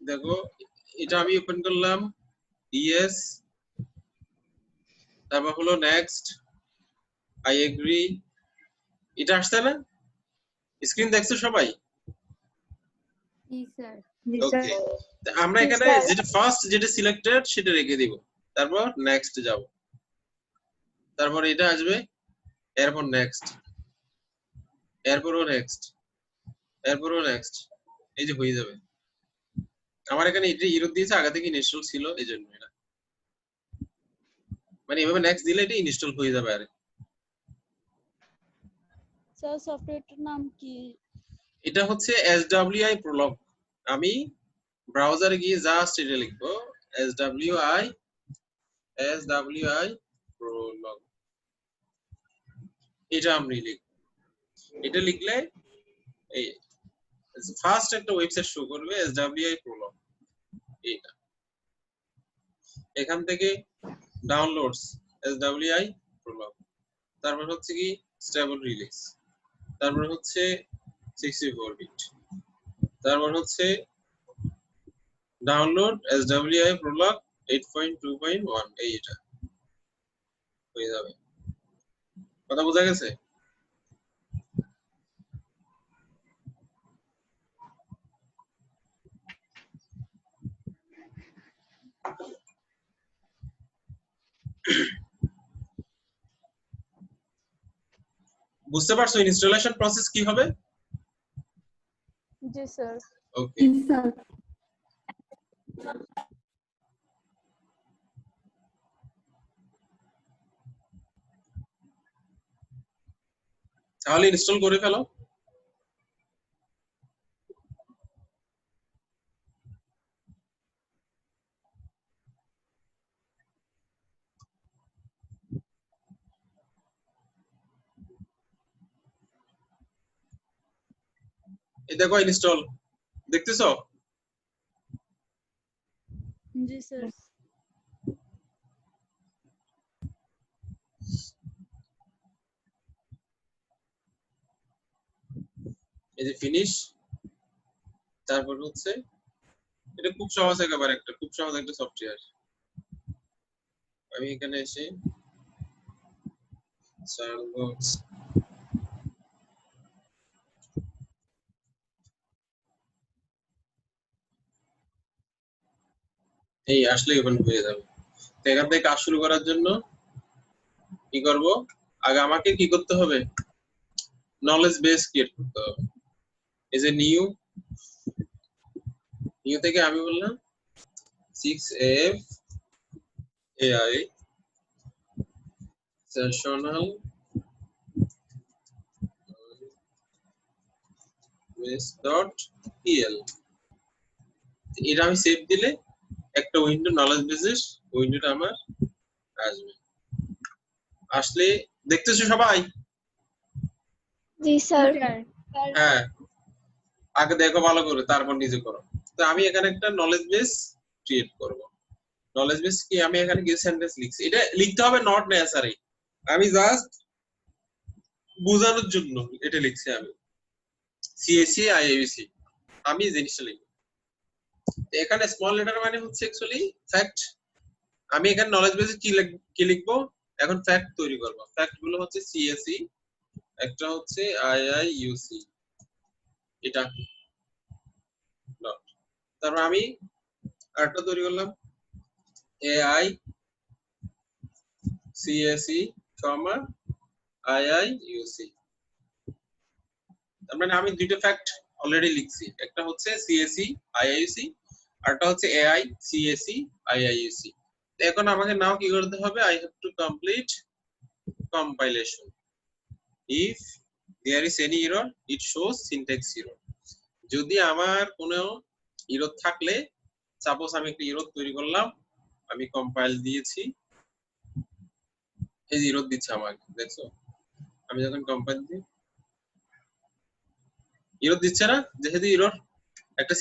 দেখো এটা আমি ওপেন করলাম, ইয়েস, তারপর হলো নেক্সট, আই এগ্রি, এটা আসছে না? স্ক্রিন দেখছো সবাই? জি ওকে, আমরা জি, এখানে স্যার। যেটা ফার্স্ট যেটা সিলেক্টেড সেটা রেখে দিব, তারপর নেক্সট যাব, তারপর এটা আসবে, এরপর নেক্সট, এরপরও নেক্সট, এরপরও নেক্সট, এই যে হয়ে যাবে। আমার এখানে এটা ইরর দিয়েছে, আগে থেকে ইনস্টল ছিল এই জন্য, এটা মানে এভাবে নেক্সট দিলে এটা ইনস্টল হয়ে যাবে। আর স্যার সফটওয়্যারটার নাম কি? এটা হচ্ছে SWI প্রলগ। আমি ব্রাউজারে গিয়ে জাস্ট এটা লিখবো, SWI প্রলগ, এটা আমি লিখব। এটা লিখলে এই ফার্স্ট একটা ওয়েবসাইট শো করবে, SWI প্রলগ। এইটা এখান থেকে ডাউনলোডস SWI প্রলগ, তারপর হচ্ছে কি স্টেবল রিলিজ, তারপর হচ্ছে 64 বিট, তারপর হচ্ছে ডাউনলোড SWI প্রলগ 8.2.1, এইটা হয়ে যাবে। কথা বোঝা গেছে? বুঝতে পারছো ইনস্টলেশন প্রসেস কি হবে? জি স্যার। ওকে, জি স্যার। তাহলে ইনস্টল করে ফেলো। এই দেখো ইনস্টল, দেখতেছো? জি স্যার। এই যে ফিনিশ, তারপর হচ্ছে এটা খুব সহজ, একেবারে একটা খুব সহজ একটা সফটওয়্যার। আমি এখানে এসে সার্ভস, এই আসলে ওপেন হয়ে যাবে। তো এখান থেকে কাজ শুরু করার জন্য কি করব? আগে আমাকে কি করতে হবে? নলেজ বেস ক্রিয়েট করতে হবে। এই যে নিউ থেকে আমি বললাম 6F AI সেশনাল base.pl, এটা আমি সেভ দিলে একটা উইন্ডো, নলেজ বেসেস উইন্ডোটা আমার আসবে। আসলে দেখতেছো সবাই? জি স্যার। হ্যাঁ, আগে দেখো ভালো করে, তারপর নিজে করো। তো আমি এখানে একটা নলেজ বেস ক্রিয়েট করব। নলেজ বেস কি, আমি এখানে কিছু সেন্টেন্স লিখছি, এটা লিখতে হবে নট নেসেসারি, আমি জাস্ট বোঝানোর জন্য এটা লিখছি। আমি CSE IABC আমি জিনিসটা লিখব। এখানে স্মল লেটার মানে হচ্ছে অ্যাকচুয়ালি ফ্যাক্ট। আমি এখানে নলেজ বেসে কি লিখবো? এখন ফ্যাক্ট তৈরি করব। ফ্যাক্ট গুলো হচ্ছে CSE, একটা হচ্ছে IIUC, এটা not। তারপর আমি আরেকটা তৈরি করলাম AI CSE, IIUC, তার মানে আমি দুইটা ফ্যাক্ট অলরেডি লিখছি, একটা হচ্ছে সিএসি আইআইইউসি আর একটা হচ্ছে এআই সিএসি আইআইইউসি। এখন আমাকে নাও কি করতে হবে, I have to complete compilation. If there is any error it shows syntax error. যদি আমার কোনো এরর থাকলে, সাপোজ আমি একটা এরর তৈরি করলাম, আমি কম্পাইল দিয়েছি, এই যে এরর দিচ্ছে আমাকে, দেখছো আমি যখন কম্পাইল দিই এরর দিচ্ছে না, যেহেতু এরর একটা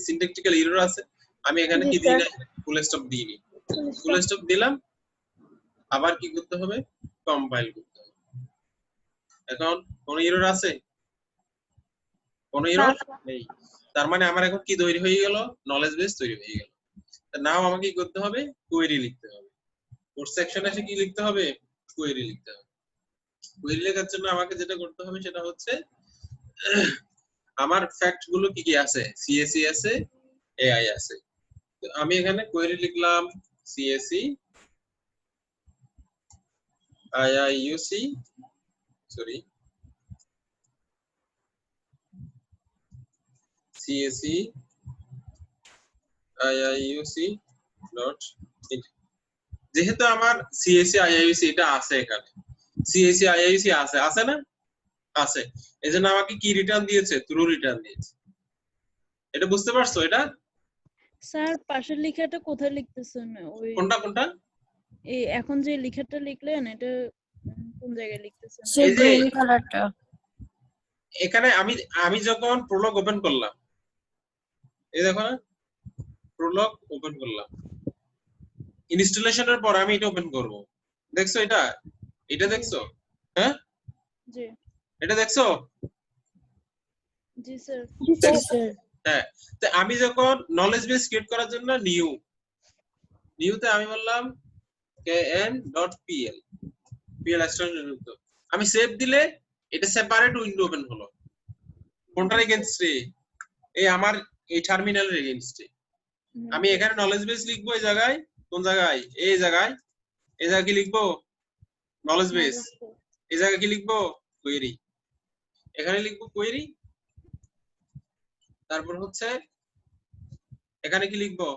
সিনট্যাকটিক্যাল এরর আছে, আমি এখানে কি দিই না, ফুল স্টপ দিইনি, ফুল স্টপ দিলাম, আবার কি করতে হবে, কম্পাইল করতে হবে। এখন কোন এরর আছে, কোন এরর নেই, তার মানে আমার এখন কি তৈরি হয়ে গেল, নলেজ বেস তৈরি হয়ে গেল। নাও আমাকে কি করতে হবে, কোয়েরি লিখতে হবে। কোড সেকশনে এসে কি লিখতে হবে, কোয়েরি লিখতে হবে। কোয়েরি লেখার জন্য আমাকে যেটা করতে হবে সেটা হচ্ছে আমার ফ্যাক্ট গুলো কি কি আছে, সিএসি আছে, এআই আছে। তো আমি এখানে কোয়েরি লিখলাম CAC IIUC, sorry CAC IIUC dot, যেহেতু আমার সিএসি আইআইইউসি এটা আছে, এখানে সিএসি আইআইইউসি আছে, আছে না, আছে, এজন্য আমাকে কি রিটার্ন দিয়েছে, ট্রু রিটার্ন দিয়েছে। এটা বুঝতে পারছো? এটা স্যার পাশের লেখাটা কোথায় লিখতেছেন? ওই কোনটা কোনটা, এই এখন যে লেখাটা লিখলেন এটা কোন জায়গায় লিখতেছেন? এই যে গ্রিন কালারটা। এখানে আমি আমি যখন প্রলগ ওপেন করলাম, এই দেখো না, প্রলগ ওপেন করলাম, ইনস্টলেশনের পর আমি এটা ওপেন করব, দেখছো এটা, এটা দেখছো, হ্যাঁ জি এটা দেখছো, জি স্যার। হ্যাঁ। তো আমি যখন নলেজ বেস ক্রিয়েট করার জন্য নিউতে আমি বললাম kn.pl, pl এক্সটেনশন যুক্ত, আমি সেভ দিলে এটা সেপারেট উইন্ডো ওপেন হলো, কোনটার এগেইনস্টে, এই আমার এই টার্মিনালের এগেইনস্টে। আমি এখানে নলেজ বেস লিখবো, এই জায়গায়, কোন জায়গায়, এই জায়গায়, এই জায়গায় কি লিখবো, নলেজ বেস, এই জায়গায় কি লিখবো, কোয়েরি, এখানে লিখবো কোয়েরি, তারপর হচ্ছে এখানে কি লিখবো,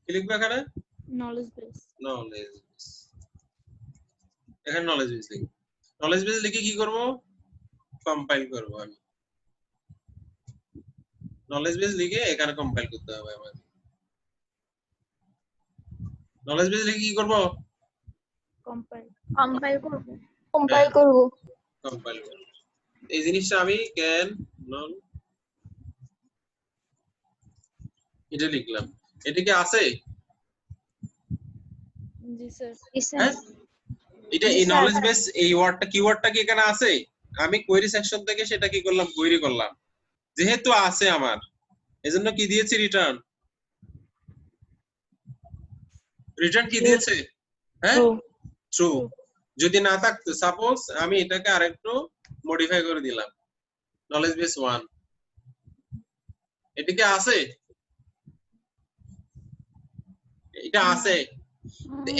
কি লিখবো এখানে, নলেজ বেস। নলেজ বেস, এখানে নলেজ বেস লিখবো, নলেজ বেস লিখে কি করব, কম্পাইল করব। আমি নলেজ বেস লিখে এখানে কম্পাইল করতে হবে আমাকে, নলেজ বেস লিখে কি করব, কম্পাইল করব। কম্পাইল করব। কম্পাইল করব। এই জিনিসটা আমি ক্যান নন এটা লিখলাম, এটা কি আছে, জি স্যার। হ্যাঁ এটা এই নলেজ বেস, এই ওয়ার্ডটা কিওয়ার্ডটা কি এখানে আছে, আমি কোয়েরি সেকশন থেকে সেটা কি করলাম, কোয়েরি করলাম, যেহেতু আছে আমার, এজন্য কি দিয়েছি, রিটার্ন, রিটার্ন কি দিয়েছে, হ্যাঁ ট্রু। যদি না থাকতো, সাপোজ আমি এটাকে আরেকটু মডিফাই করে দিলাম, নলেজ বেস 1, এটা কি আছে, এটা আছে।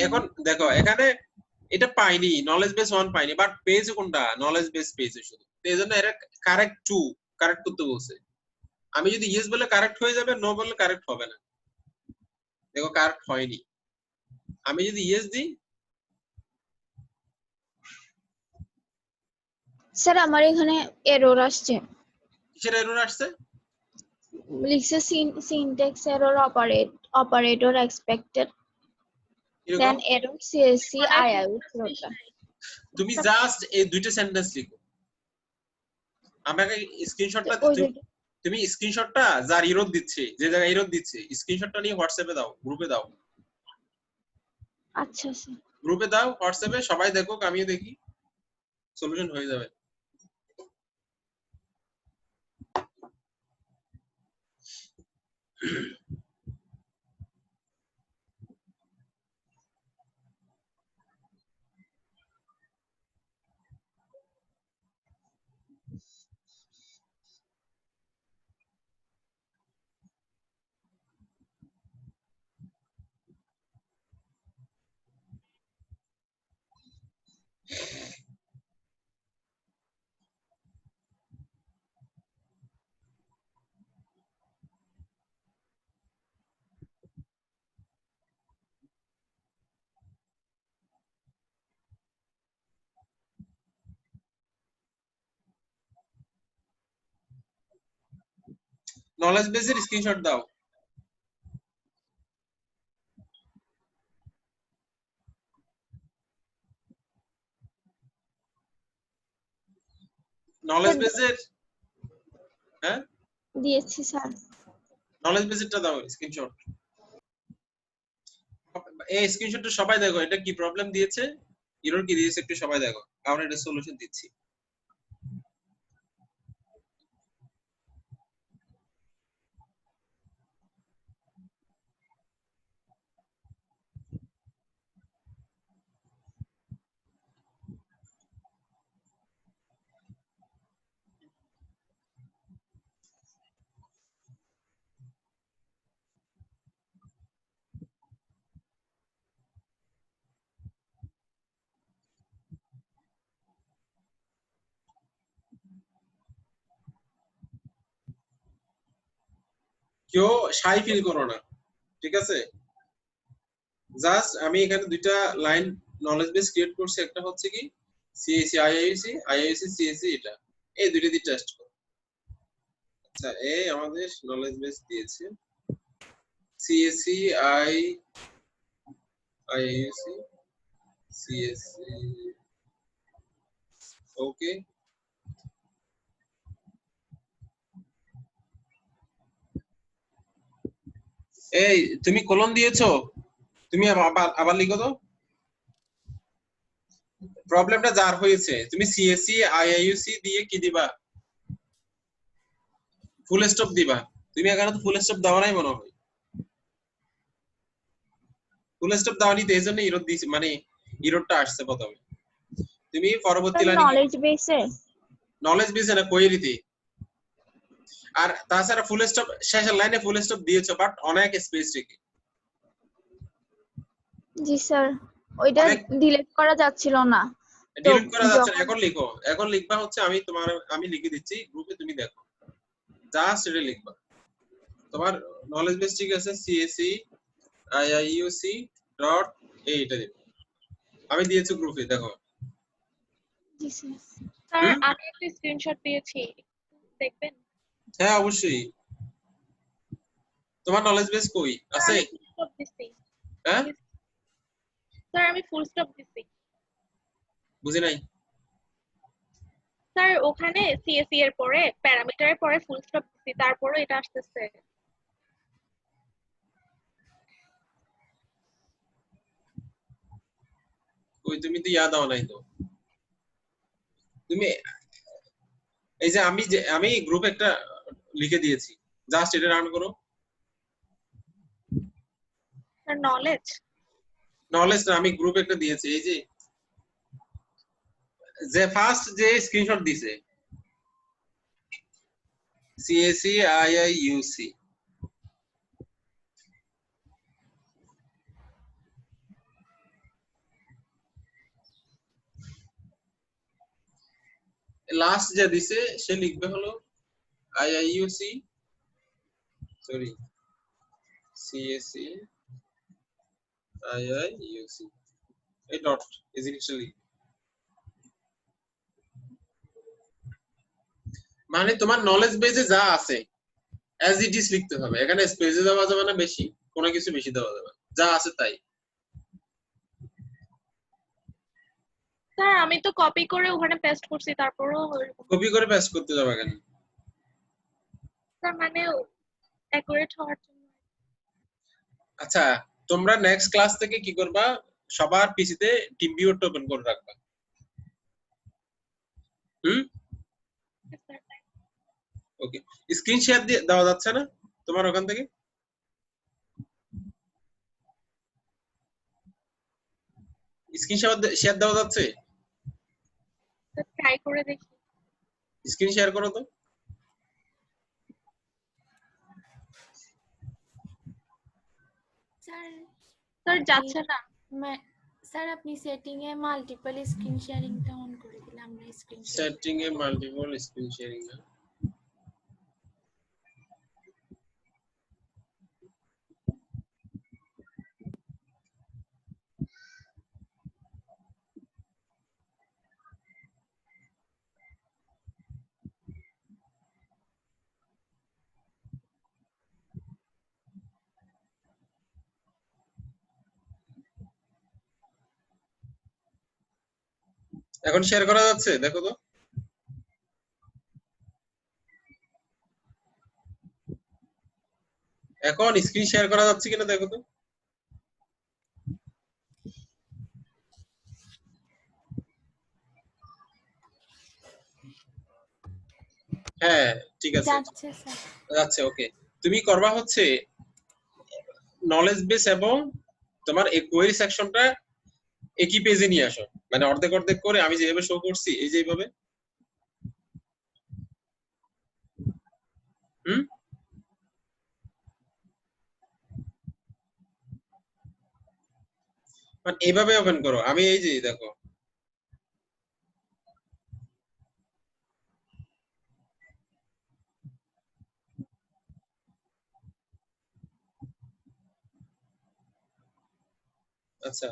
এখন দেখো এখানে এটা পাইনি, নলেজ বেস 1 পাইনি, বাট পেয়েছে কোনটা, নলেজ বেস পেয়েছে শুধু, তো এজন্য এরা কারেক্ট টু কারেক্ট করতে বলছে। আমি যদি ইয়েস বলে কারেক্ট হয়ে যাবে, নো বললে কারেক্ট হবে না, দেখো কারেক্ট হয়নি। আমি যদি ইয়েস দিই, স্যার আমার এখানে এরর আসছে, কিসের এরর আসছে, লিখছে সিনট্যাক্স এরর অপারেটর এক্সপেক্টেড এরকম দেন এরর সিএসসি আইআইইউসি। তুমি জাস্ট এই দুইটা সেন্টেন্স লিখো, আমাকে স্ক্রিনশটটা, তুমি স্ক্রিনশটটা যার এরর দিচ্ছে, যে জায়গায় এরর দিচ্ছে, স্ক্রিনশটটা নিয়ে হোয়াটসঅ্যাপে দাও, গ্রুপে দাও, আচ্ছা স্যার। গ্রুপে দাও, হোয়াটসঅ্যাপে সবাই দেখো, আমিও দেখি, সলিউশন হয়ে যাবে। নলেজ বেসের স্ক্রিনশট দাও। নলেজ বেসের, হ্যাঁ দিয়েছি স্যার। নলেজ বেসেরটা দাও স্ক্রিনশট। এই স্ক্রিনশটটা সবাই দেখো, এটা কি প্রবলেম দিয়েছে, এরর কি দিয়েছে একটু সবাই দেখো, কারণ এটা সলিউশন দিচ্ছি। কেউ শাই ফিল করো না, ঠিক আছে? জাস্ট আমি এখানে দুইটা লাইন নলেজ বেস ক্রিয়েট করছি, একটা হচ্ছে কি সিএসসি আইআইইউসি, আইআইইউসি সিএসসি, এটা এই দুইটা দিয়ে টেস্ট করো। আচ্ছা, এই আমাদের নলেজ বেস দিয়েছে সিএসসি আইআইইউসি সিএসসি, ওকে। এই তুমি কলন দিয়েছো, তুমি আবার আবার লিখো তো। প্রবলেমটা যার হয়েছে, তুমি সিএসসি আইআইইউসি দিয়ে কি দিবা, ফুল স্টপ দিবা। তুমি এখানে তো ফুল স্টপ দেওয়া নাই মনে হয়, ফুল স্টপ দেওয়ানি, এই জন্য ইরর দিয়েছে, মানে ইররটা আসছে প্রথমে। তুমি পরবর্তী লাইনে নলেজ বেসে, নলেজ বেসে না কোয়েরিতে, আর তাছাড়া ফুল স্টপ শেষের লাইনে ফুল স্টপ দিয়েছো, বাট অনেক স্পেস রেখে। জি স্যার, ওইটা ডিলিট করা যাচ্ছিল না। ডিলিট করা যাচ্ছে না, এখন লিখো, এখন লিখবা হচ্ছে, আমি লিখে দিচ্ছি গ্রুপে, তুমি দেখো, জাস্ট এটা লিখবা। তোমার নলেজ বেস ঠিক আছে, সিএসসি আইআইইউসি ডট এইটা দিবে, আমি দিয়েছি গ্রুপে, দেখো। জি স্যার। স্যার আমি একটা স্ক্রিনশট দিয়েছি, দেখবেন? হ্যাঁ অবশ্যই। তোমার নলেজ বেস কই আছে? হ্যাঁ স্যার আমি ফুল স্টপ দিছি। বুঝি নাই। স্যার ওখানে সিএসসি এর পরে প্যারামিটারের পরে ফুল স্টপ দিছি, তারপরে এটা আসতেছে। কই তুমি তো ইয়াদ দাও নাই তো। তুমি এই যে আমি গ্রুপ একটা লিখে দিয়েছি, জাস্ট এটা রান করো। স্যার নলেজ নলেজ না, আমি গ্রুপ একটা দিয়েছি, এই যে ফার্স্ট যে স্ক্রিনশট দিছে সিএসসি আইআইইউসি, লাস্ট যে দিছে সে লিখবে হলো আইআইইউসি, সরি সিএসসি আইআইইউসি, এই ডট এই জিনিসটা লিখবে। মানে তোমার নলেজ বেজে যা আছে অ্যাজ ইট ইজ লিখতে হবে, এখানে স্পেসে দেওয়া যাবে না, বেশি কোনো কিছু বেশি দেওয়া যাবে না, যা আছে তাই। স্যার আমি তো কপি করে ওখানে পেস্ট করছি, তারপরেও কপি করে পেস্ট করতে যাবে কেন? স্যার মানে অ্যাকুরেট হওয়ার জন্য। আচ্ছা, তোমরা নেক্সট ক্লাস থেকে কি করবা, সবার পিসিতে টিম ভিউটা ওপেন করে রাখবা। ওকে, স্ক্রিন শেয়ার দিয়ে দেওয়া যাচ্ছে না তোমার ওখান থেকে? স্ক্রিন শেয়ার দেওয়া যাচ্ছে? ট্রাই করে দেখি। স্ক্রিন শেয়ার করো তো। স্যার স্যার যাচ্ছে না। স্যার আপনি সেটিং এ মাল্টিপল স্ক্রিন শেয়ারিংটা অন করে দিলে আমরা স্ক্রিন সেটিং এ মাল্টিপল স্ক্রিন শেয়ারিং না, এখন শেয়ার করা যাচ্ছে, দেখো তো। এখন স্ক্রিন শেয়ার করা যাচ্ছে কিনা দেখো তো। হ্যাঁ ঠিক আছে, যাচ্ছে স্যার। যাচ্ছে। ওকে, তুমি করবা হচ্ছে নলেজ বেস এবং তোমার এই কোয়েরি সেকশনটা একই পেজে নিয়ে আসো, মানে অর্ধেক অর্ধেক করে আমি যেভাবে শো করছি এই যে এইভাবে। হুম, মানে এইভাবে ওপেন করো। আমি এই যে দেখো, আচ্ছা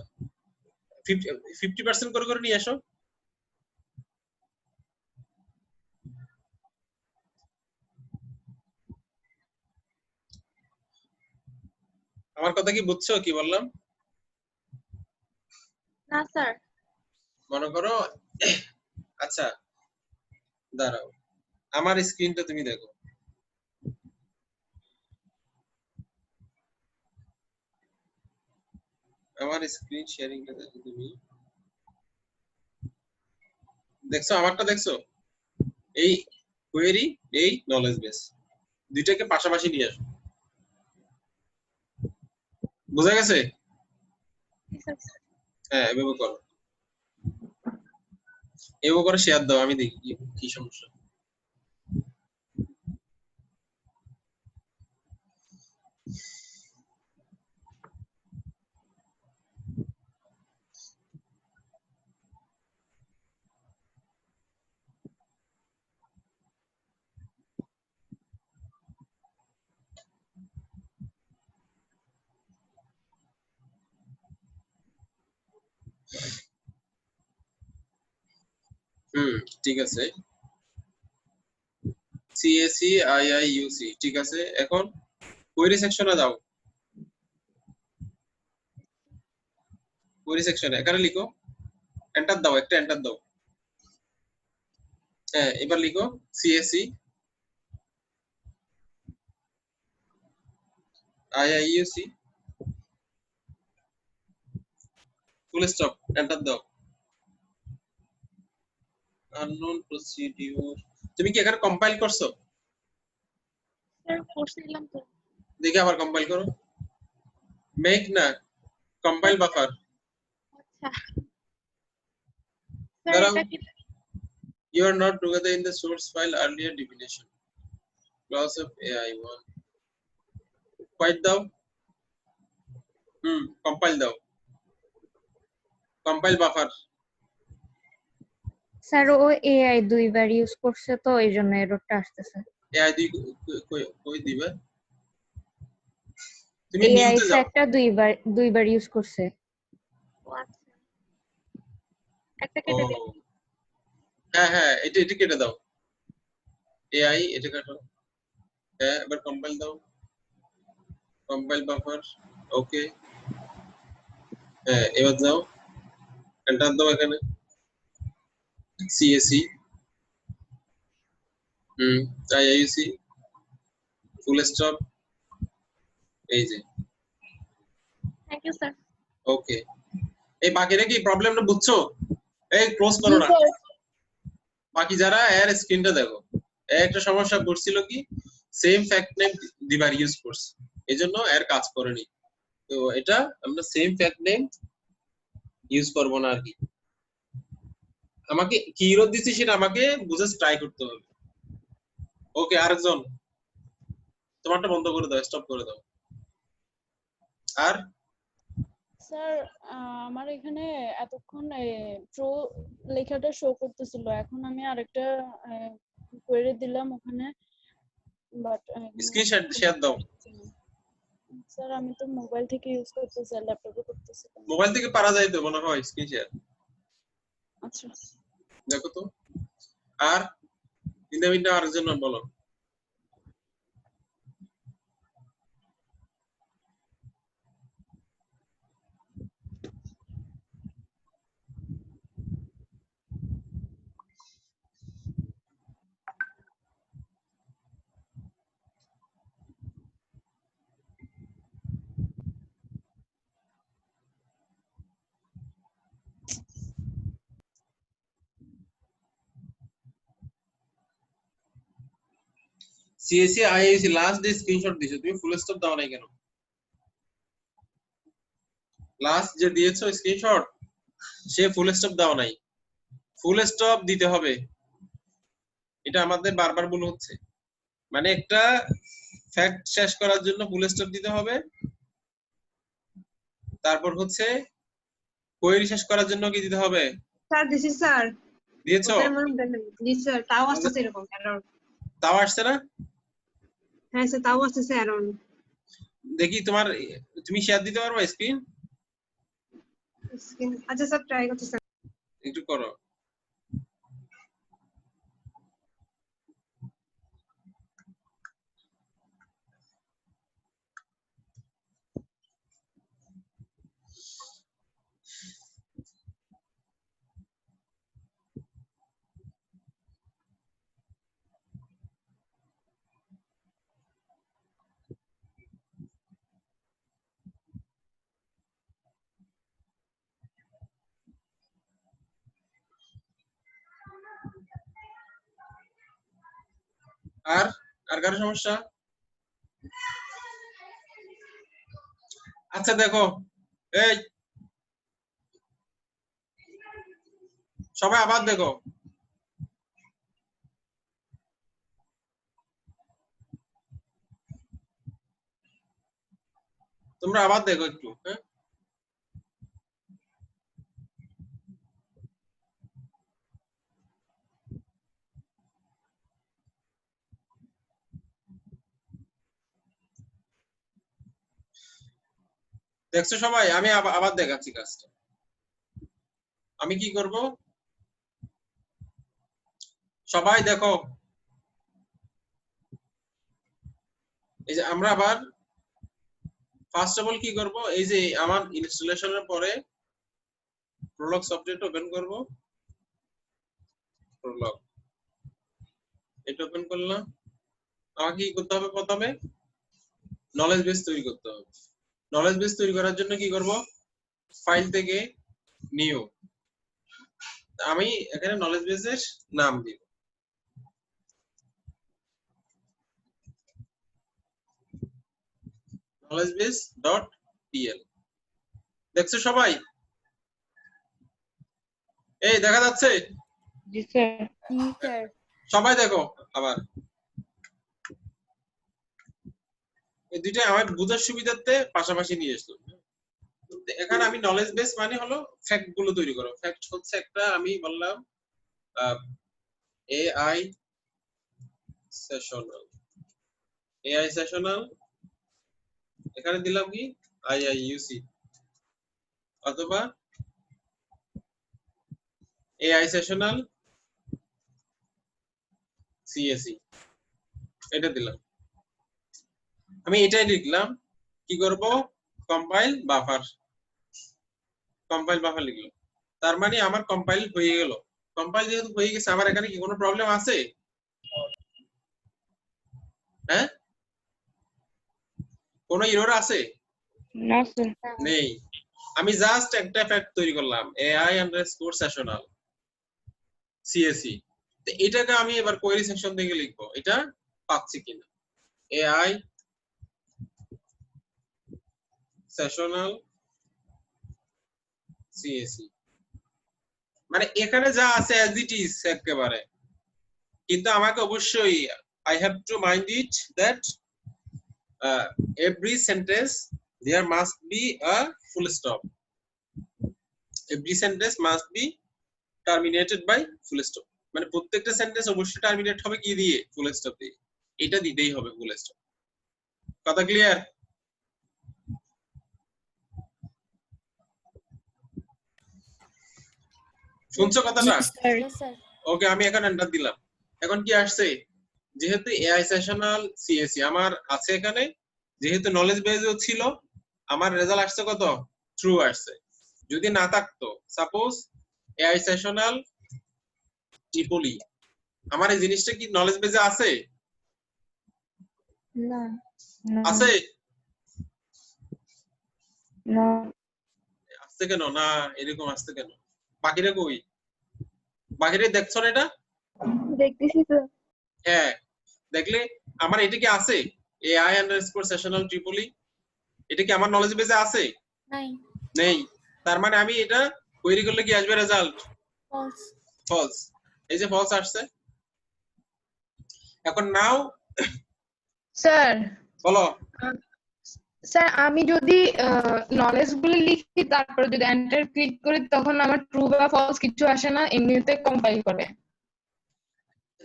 50% করে করে নিয়ে আসো। আমার কথা কি বুঝছো কি বললাম? না স্যার। মনে করো, আচ্ছা দাঁড়াও, আমার স্ক্রিনটা তুমি দেখো। আমার স্ক্রিন শেয়ারিংটা দেখো তুমি, দেখছো আমারটা দেখছো? এই কোয়েরি, এই নলেজ বেস, দুইটাকে পাশাপাশি নিয়ে আসো। বোঝা গেছে? হ্যাঁ এভাবে করো, এভাবে করে শেয়ার দাও, আমি দেখি কি সমস্যা। হুম ঠিক আছে, সিএসি আইআইইউসি ঠিক আছে। এখন কোয়েরি সেকশনে যাও, কোয়েরি সেকশনে এখানে লিখো, এন্টার দাও, একটা এন্টার দাও। হ্যাঁ এবার লিখো CAC IIUC full stop, enter দাও। আননোন প্রসিডিউর, তুমি কি এখানে কম্পাইল করছো? স্যার করছিলাম তো। দেখি আবার কম্পাইল করো, মেক না কম্পাইল বাফার। আচ্ছা স্যার, দাঁড়াও, এটা কি? you are not together in the source file earlier definition, class of AI1 quite দাও। কম্পাইল দাও, কম্পাইল বাফার। স্যার ও এআই দুইবার ইউজ করছে তো এই জন্য এররটা আসতেছে। এআই দুই কই দিবে? তুমি এআই নিউতে যাও। ফ্যাক্টর দুইবার ইউজ করছে। ও আচ্ছা, একটা ও কেটে দিন। হ্যাঁ হ্যাঁ, এটা কেটে দাও, এআই এটা কাটো। হ্যাঁ এবার কম্পাইল দাও, কম্পাইল বাফার। ওকে, হ্যাঁ এবার যাও, এন্টার দাও এখানে সিএসি আইআইইউসি ফুল স্টপ, এই যে। Thank you sir. ওকে, এই বাকিরা কি প্রবলেমটা বুঝছো? এই ক্লোজ করো জি না, স্যার। বাকি যারা এর স্ক্রিনটা দেখো। একটা সমস্যা করছিল কি, সেম ফ্যাক্ট নেম দুইবার ইউজ করছে, এজন্য এর কাজ করেনি। তো এটা আমরা সেম ফ্যাক্ট নেম ইউজ করব না আর কি। আমাকে কি ইরর দিচ্ছি সেটা আমাকে বুঝে ট্রাই করতে হবে। ওকে, আরেকজন তোমারটা বন্ধ করে দাও, স্টপ করে দাও। আর স্যার আমার এখানে এতক্ষণ প্রো লেখাটা শো করতেছিল, এখন আমি আরেকটা কোয়েরি দিলাম ওখানে, বাট স্ক্রিনশট শেয়ার দাও। স্যার আমি তো মোবাইল থেকে ইউজ করতেছি, ল্যাপটপে করতেছি। মোবাইল থেকে পারা যায় তো মনে হয় স্ক্রিন শেয়ার, আচ্ছা দেখো তো। আর ইন দ্য মিনটাইম আরেকজন বলো। সিএসসি আইআইসি লাস্ট যে স্ক্রিনশট দিছো তুমি ফুল স্টপ দাও নাই কেন? লাস্ট যে দিয়েছো স্ক্রিনশট সে ফুল স্টপ দাও নাই, ফুল স্টপ দিতে হবে। এটা আমাদের বারবার ভুল হচ্ছে। মানে একটা ফ্যাক্ট শেষ করার জন্য ফুল স্টপ দিতে হবে, তারপর হচ্ছে কোয়েরি শেষ করার জন্য কি দিতে হবে? স্যার দিছি স্যার। দিয়েছো? ওটার মনে দেখেন জি স্যার, তাও আসতেছে এরকম এরর। তাও আসছে না? হ্যাঁ স্যার, তাও আসতেছে এরর। দেখি তুমি শেয়ার দিতে পারবে স্ক্রিন? আচ্ছা স্যার, ট্রাই করছি স্যার। একটু করো। আর আর কারো সমস্যা? আচ্ছা দেখো, এই সবাই আবার দেখো। তোমরা আবার দেখো একটু, হ্যাঁ? দেখছো সবাই? আমি আবার দেখাচ্ছি কাজটা। আমি কি করব? সবাই দেখো, এই যে আমরা আবার ফার্স্ট অফ অল কি করব, এই যে আমার ইনস্টলেশনের পরে প্রোলগ সফটওয়্যারটা ওপেন করব। প্রোলগ এটা ওপেন করলাম। আমাকে কি করতে হবে? প্রথমে নলেজ বেস তৈরি করতে হবে। নলেজ বেস তৈরি করার জন্য কি করব? ফাইল থেকে নিউ, আমি এখানে নলেজ বেসের নাম দিব knowledgebase.pl। দেখছো সবাই? এই দেখা যাচ্ছে? জি স্যার। জি স্যার। সবাই দেখো আবার। এই দুইটা আমার বোঝার সুবিধার্থে পাশাপাশি নিয়ে আসলাম। এখানে আমি নলেজ বেস মানে হলো ফ্যাক্ট গুলো তৈরি করো। ফ্যাক্ট হচ্ছে একটা, আমি বললাম এআই সেশনাল, এআই সেশনাল, এখানে দিলাম কি আইআইইউসি, অথবা এআই সেশনাল সিএসই, এটা দিলাম। আমি এটাই লিখলাম। কি করব? কম্পাইল বাফার, কম্পাইল বাফার লিখলাম। তার মানে আমার কম্পাইল হয়ে গেল। কম্পাইল যেহেতু হয়ে গেছে, আমার এখানে কি কোনো প্রবলেম আছে? হ্যাঁ, কোনো এরর আছে? না স্যার। নেই। আমি জাস্ট একটা ফ্যাক্ট তৈরি করলাম, এআই আন্ডারস্কোর সেশনাল সিএসই। তো এটাকে আমি এবার কোয়েরি সেকশন থেকে লিখবো, এটা পাচ্ছি কিনা। এআই সেশনাল সিএসই, মানে এখানে যা আছে অ্যাজ ইট ইজ একেবারে। কিন্তু আমাকে অবশ্যই I have to mind it that every sentence there must be a full stop. Every sentence must be terminated by full stop. মানে প্রত্যেকটা সেন্টেন্স অবশ্যই টার্মিনেট হবে কি দিয়ে? ফুল স্টপ দিয়ে। এটা দিতেই হবে ফুল স্টপ। কথা ক্লিয়ার? শুনছো কথাটা? Yes, sir. ওকে, আমি এখন এন্টার দিলাম। এখন কি আসছে? যেহেতু এআই সেশনাল সিএসই আমার আছে এখানে, যেহেতু নলেজ বেসও ছিল, আমার রেজাল্ট আসছে কত? ট্রু আসছে। যদি না থাকতো, সাপোজ এআই সেশনাল ট্রিপলি, আমার এই জিনিসটা কি নলেজ বেসে আছে? না। আছে? না। আসছে কেন না? এরকম আসছে কেন? বাকিরা কই? বাকিরা দেখছো না এটা? দেখতেছি তো। হ্যাঁ, দেখলে আমার এটা কি আছে AI_sessional tripoli এটা কি আমার নলেজ বেসে আছে? নাই। নেই। তার মানে আমি এটা কোয়েরি করলে কি আসবে রেজাল্ট? ফলস। ফলস। এই যে ফলস আসছে। এখন নাও স্যার বলো। স্যার আমি যদি নলেজ গুলো লিখি তারপরে যদি এন্টার ক্লিক করি তখন আমার ট্রু বা ফলস কিছু আসে না, এমনিতে কম্পাইল করে।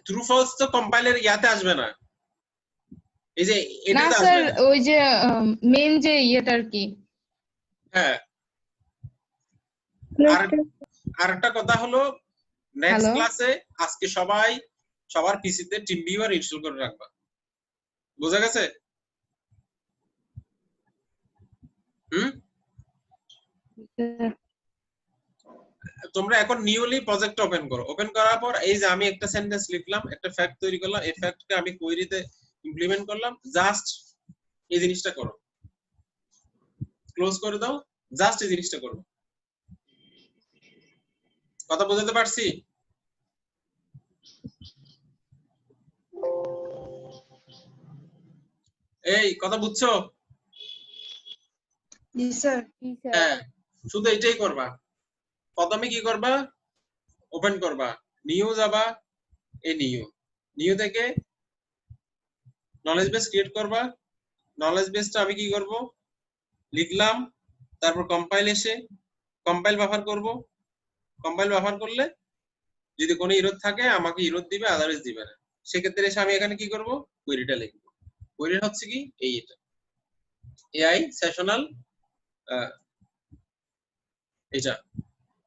ট্রু ফলস তো কম্পাইলার ইয়াতে আসবে না, এই যে না এটাতে স্যার, আসবে। ওই যে মেন যে ইয়েটা আর কি। হ্যাঁ। আরেকটা কথা হলো নেক্সট হ্যালো ক্লাসে আজকে সবার পিসিতে টিম ভিউয়ার ইনস্টল করে রাখবা, বোঝা গেছে? তোমরা এখন নিউলি প্রজেক্ট ওপেন করো, ওপেন করার পর এই যে আমি একটা সেন্টেন্স লিখলাম, একটা ফ্যাক্ট তৈরি করলাম, এই ফ্যাক্টকে আমি কোয়েরিতে ইমপ্লিমেন্ট করলাম, জাস্ট এই জিনিসটা করো, ক্লোজ করে দাও, জাস্ট এই জিনিসটা করো। কথা বোঝাতে পারছি? এই কথা বুঝছো? জি স্যার। হ্যাঁ, শুধু এটাই করবা। প্রথমে কি করবা? ওপেন করবা, নিউ যাবা, এই নিউ থেকে নলেজ বেস ক্রিয়েট করবা। নলেজ বেসটা আমি কি করব? লিখলাম, তারপর কম্পাইল এসে কম্পাইল ব্যবহার করব। কম্পাইল ব্যবহার করলে যদি কোনো ইরর থাকে আমাকে ইরর দিবে, আদারওয়াইজ দিবে না। সেক্ষেত্রে এসে আমি এখানে কি করব? কোয়েরিটা লিখব। কোয়েরি হচ্ছে কি এটা এআই সেশনাল, এটা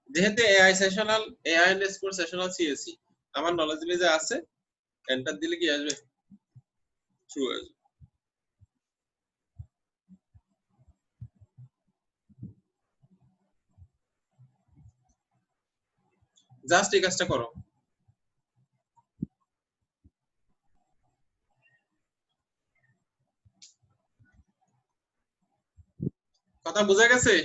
যেহেতু AI_sessional CSE আমার নলেজ বেজে আছে, এন্টার দিলে কি আসবে? ট্রু আসবে। জাস্ট এই কাজটা করো। কথা বোঝা গেছে?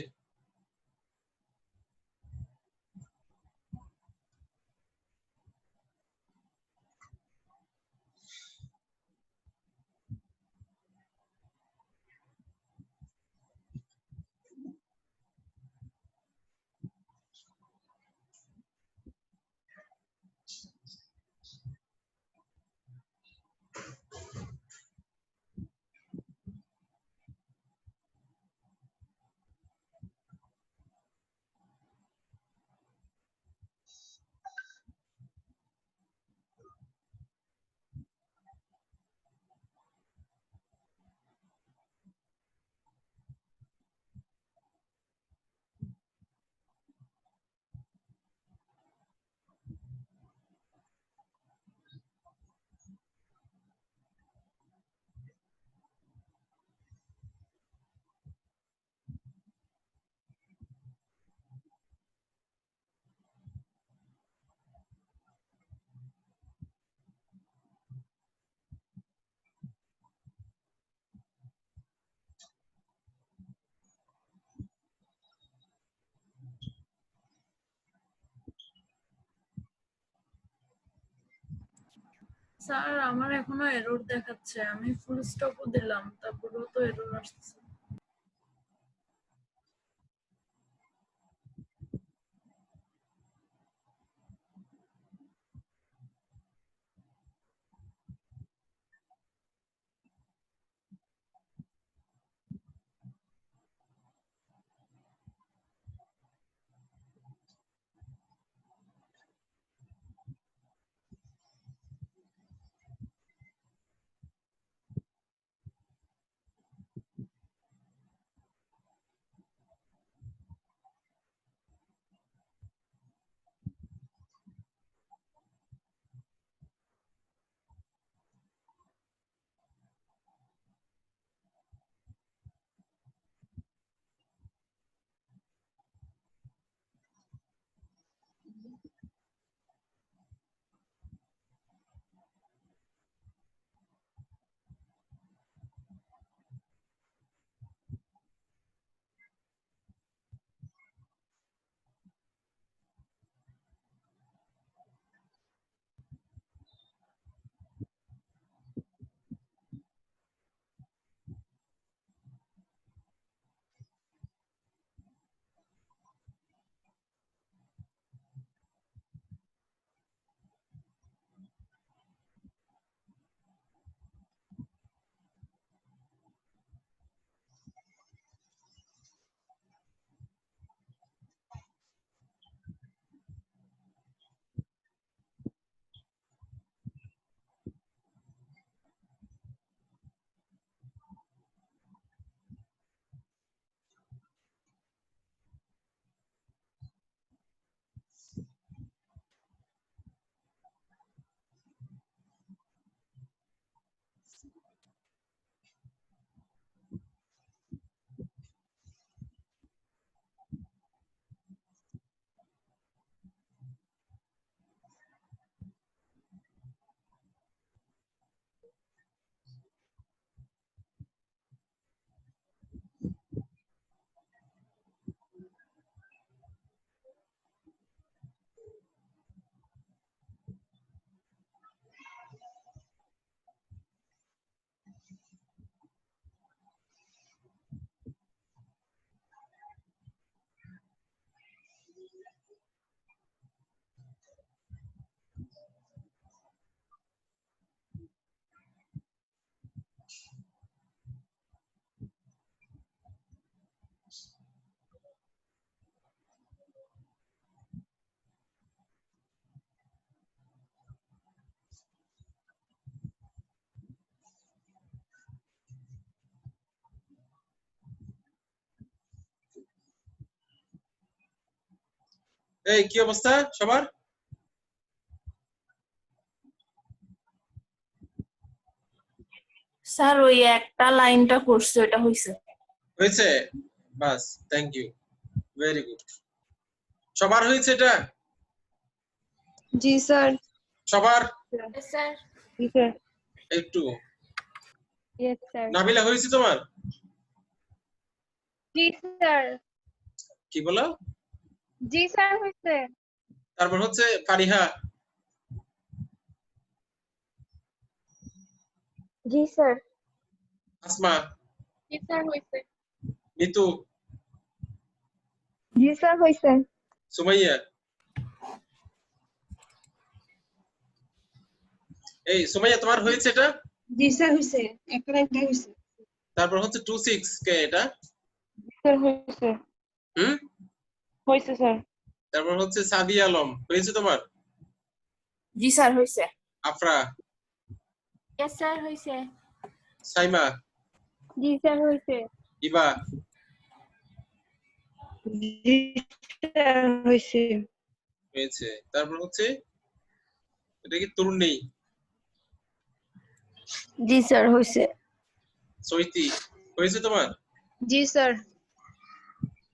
স্যার আমার এখনো এরর দেখাচ্ছে, আমি ফুল স্টপও দিলাম তারপরেও তো এরর আসছে। এই কি অবস্থা সবার? স্যার ওই একটা লাইনটা করছে ওটা হইছে। হয়েছে? বাস, থ্যাংক ইউ, ভেরি গুড। সবার হয়েছে এটা? জি স্যার। সবার? স্যার জি স্যার। একটু ইয়েস স্যার। নাবিলা হয়েছে তোমার? জি স্যার। কি বলো? জি স্যার হয়েছে। তারপর হচ্ছে ফারিহা? জি স্যার। আসমা? জি স্যার হইছে। মিতু? জি স্যার হয়েছে। সুমাইয়া? এই সুমাইয়া তোমার হয়েছে এটা? জি স্যার হইছে, একটা লাইনটাই হইছে। তারপর হচ্ছে 26 কে এটা? স্যার হয়েছে। হুম? হয়েছে স্যার। তারপর হচ্ছে সাদিয়া আলম হয়েছে তোমার? জি স্যার হইছে। আফরা? ইয়েস স্যার হইছে। সাইমা? জি স্যার হয়েছে। ইবা? জি স্যার হয়েছে। হয়েছে। তারপর হচ্ছে এটা কি তরুণী? জি স্যার হয়েছে। সৈতি হয়েছে তোমার? জি স্যার।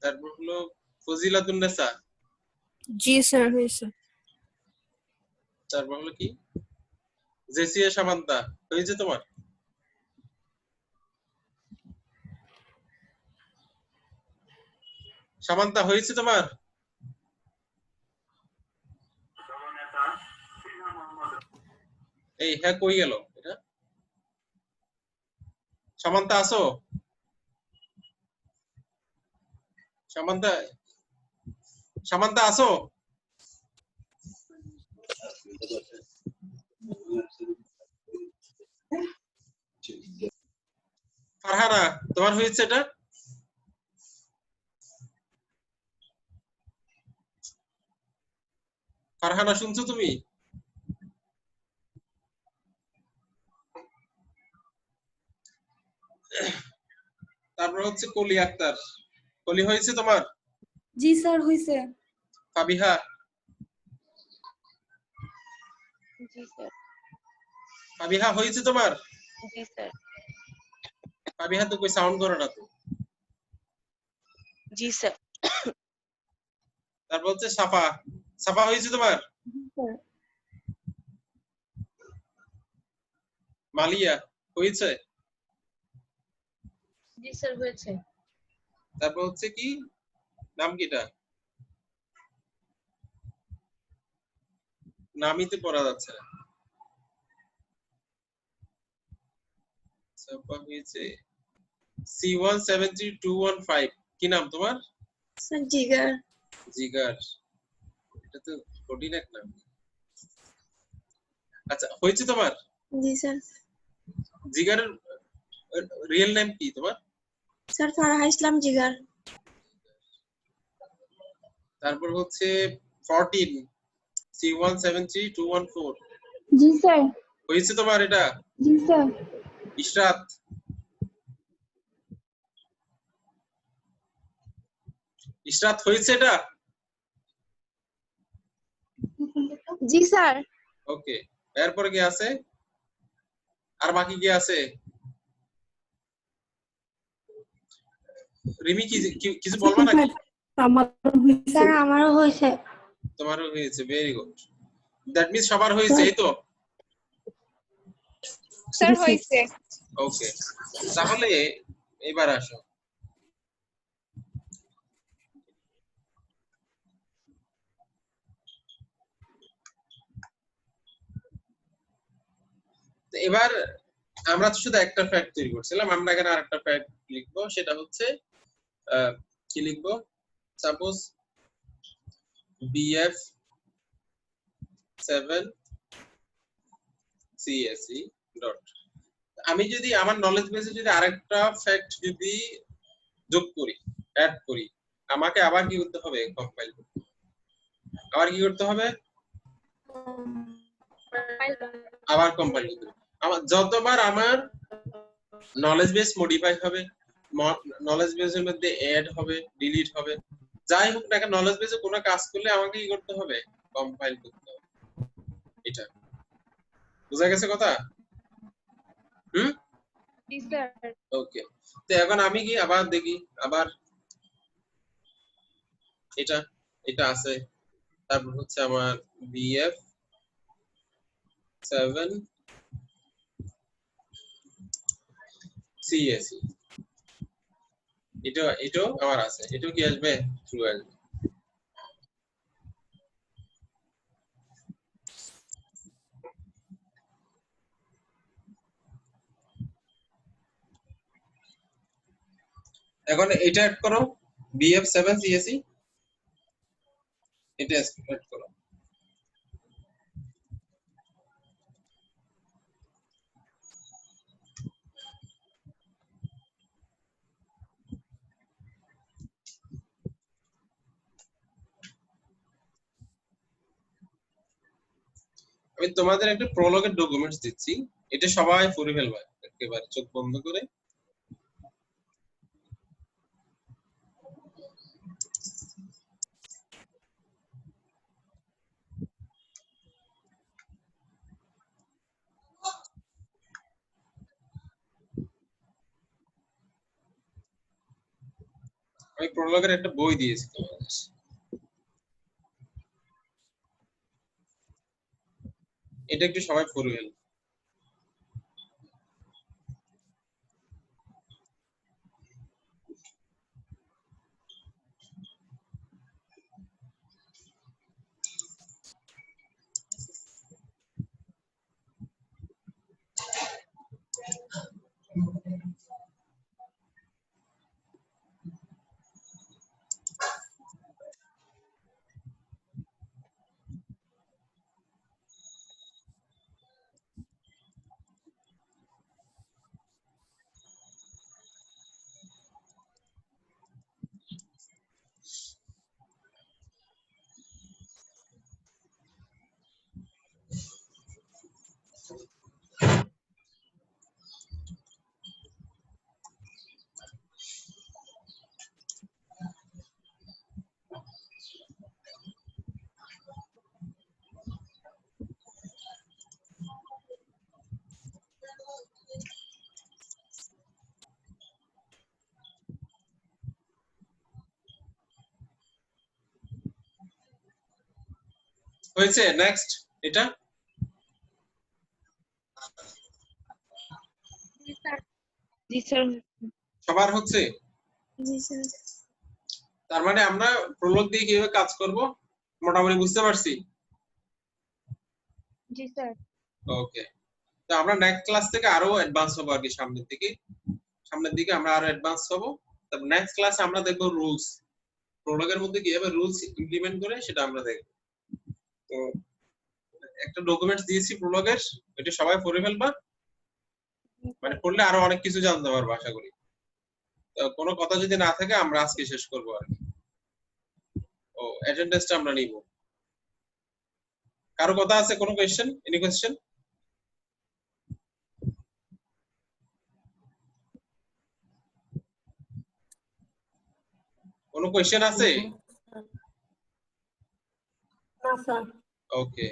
তারপর হলো ফজিলাতুন নেসা? জি স্যার হয়েছে। তারপর হলো কি জেসিয়া সামান্তা হয়েছে তোমার? সামান্তা হয়েছে তোমার? এই হ্যাঁ কই গেল এটা? সামান্তা আসো? সামান্তা, সামান্তা আসো? ফারহানা তোমার হয়েছে এটা? ফারহানা শুনছো তুমি? তারপর হচ্ছে কলি আক্তার। কলি হয়েছে তোমার? জি স্যার হয়েছে। ফাবিহা? জি স্যার। ফাবিহা হয়েছে তোমার? জি স্যার। ফাবিহা তো কই সাউন্ড করে না তো। জি স্যার। তারপর হচ্ছে সাফা। সাফা হয়েছে তোমার? মালিয়া হয়েছে? জি স্যার হয়েছে। তারপর হচ্ছে কি নাম কিটা? নামই তো পড়া যাচ্ছে না। সাফা হয়েছে। C173215 কি নাম তোমার? স্যার জিগার। জিগার। এটা তো কঠিন এক নাম। আচ্ছা হয়েছে তোমার? জি স্যার। জিগারের রিয়েল নেম কি তোমার? স্যার ফারাহা ইসলাম জিগার। তারপর হচ্ছে 14 C173214 জি স্যার। হয়েছে তোমার এটা? জি স্যার। ইশরাত? ইশরাত হয়েছে এটা? জি স্যার। ওকে, এরপরে কি আছে? আর বাকি কি আছে? রিমি কিছু বলবা নাকি? আমার হয়েছে। স্যার আমারও হয়েছে। তোমারও হয়েছে, ভেরি গুড। দ্যাট মিন্স সবার হয়েছে, এই তো? স্যার হয়েছে। ওকে, তাহলে এবার আসো। এবার আমরা তো শুধু একটা ফ্যাক্ট তৈরি করছিলাম, আমরা এখানে আরেকটা ফ্যাক্ট লিখবো, সেটা হচ্ছে কি লিখবো? Suppose BF 7 CSE dot. আমি যদি আমার নলেজ বেসে যদি আরেকটা ফ্যাক্ট যদি যোগ করি, অ্যাড করি, আমাকে আবার কি করতে হবে? কম্পাইল করতে হবে। আবার কি করতে হবে? আবার কম্পাইল করতে হবে। আমার যতবার আমার নলেজ বেস মডিফাই হবে, নলেজ বেসের মধ্যে অ্যাড হবে, ডিলিট হবে, যাই হোক না, নলেজ বেসে কোনো কাজ করলে আমাকে কি করতে হবে, কম্পাইল করতে হবে। এটা বুঝা গেছে কথা? জি স্যার। ওকে, তো এখন আমি কি আবার দেখি, আবার এটা এটা আছে, তারপর হচ্ছে আমার BF 7 CSE, এটাও আমার আছে, এটাও কি আসবে, ট্রু আসবে। এখন এটা অ্যাড করো, BF 7 CSE, এটা অ্যাড করো। আমি তোমাদের একটা প্রলগের ডকুমেন্টস দিচ্ছি, এটা সবাই পড়ে ফেলবা একেবারে চোখ বন্ধ করে। আমি প্রলগের একটা বই দিয়েছি তোমাদের, এটা একটু সবাই পড়ে ফেলবে। হয়েছে? নেক্সট এটা জি স্যার। সবার হচ্ছে? জি স্যার। তার মানে আমরা প্রলগ দিয়ে কিভাবে কাজ করব মোটামুটি বুঝতে পারছি। জি স্যার। ওকে, তো আমরা নেক্সট ক্লাস থেকে আরো অ্যাডভান্স হবো আর কি, সামনের দিকে আমরা আরো অ্যাডভান্স হবো। তারপর নেক্সট ক্লাসে আমরা দেখবো রুলস, প্রলগের মধ্যে কিভাবে রুলস ইমপ্লিমেন্ট করে সেটা আমরা দেখবো। তো একটা ডকুমেন্টস দিয়েছি প্রলগের, এটা সবাই পড়ে ফেলবা, মানে পড়লে আরো অনেক কিছু জানতে পারবো আশা করি। তো কোনো কথা যদি না থাকে আমরা আজকে শেষ করবো আর কি। ও অ্যাটেন্ডেন্সটা আমরা নিব। কারো কথা আছে, কোনো কোয়েশ্চেন, এনি কোয়েশ্চেন? কোনো কোয়েশ্চেন আছে? না স্যার। ওকে।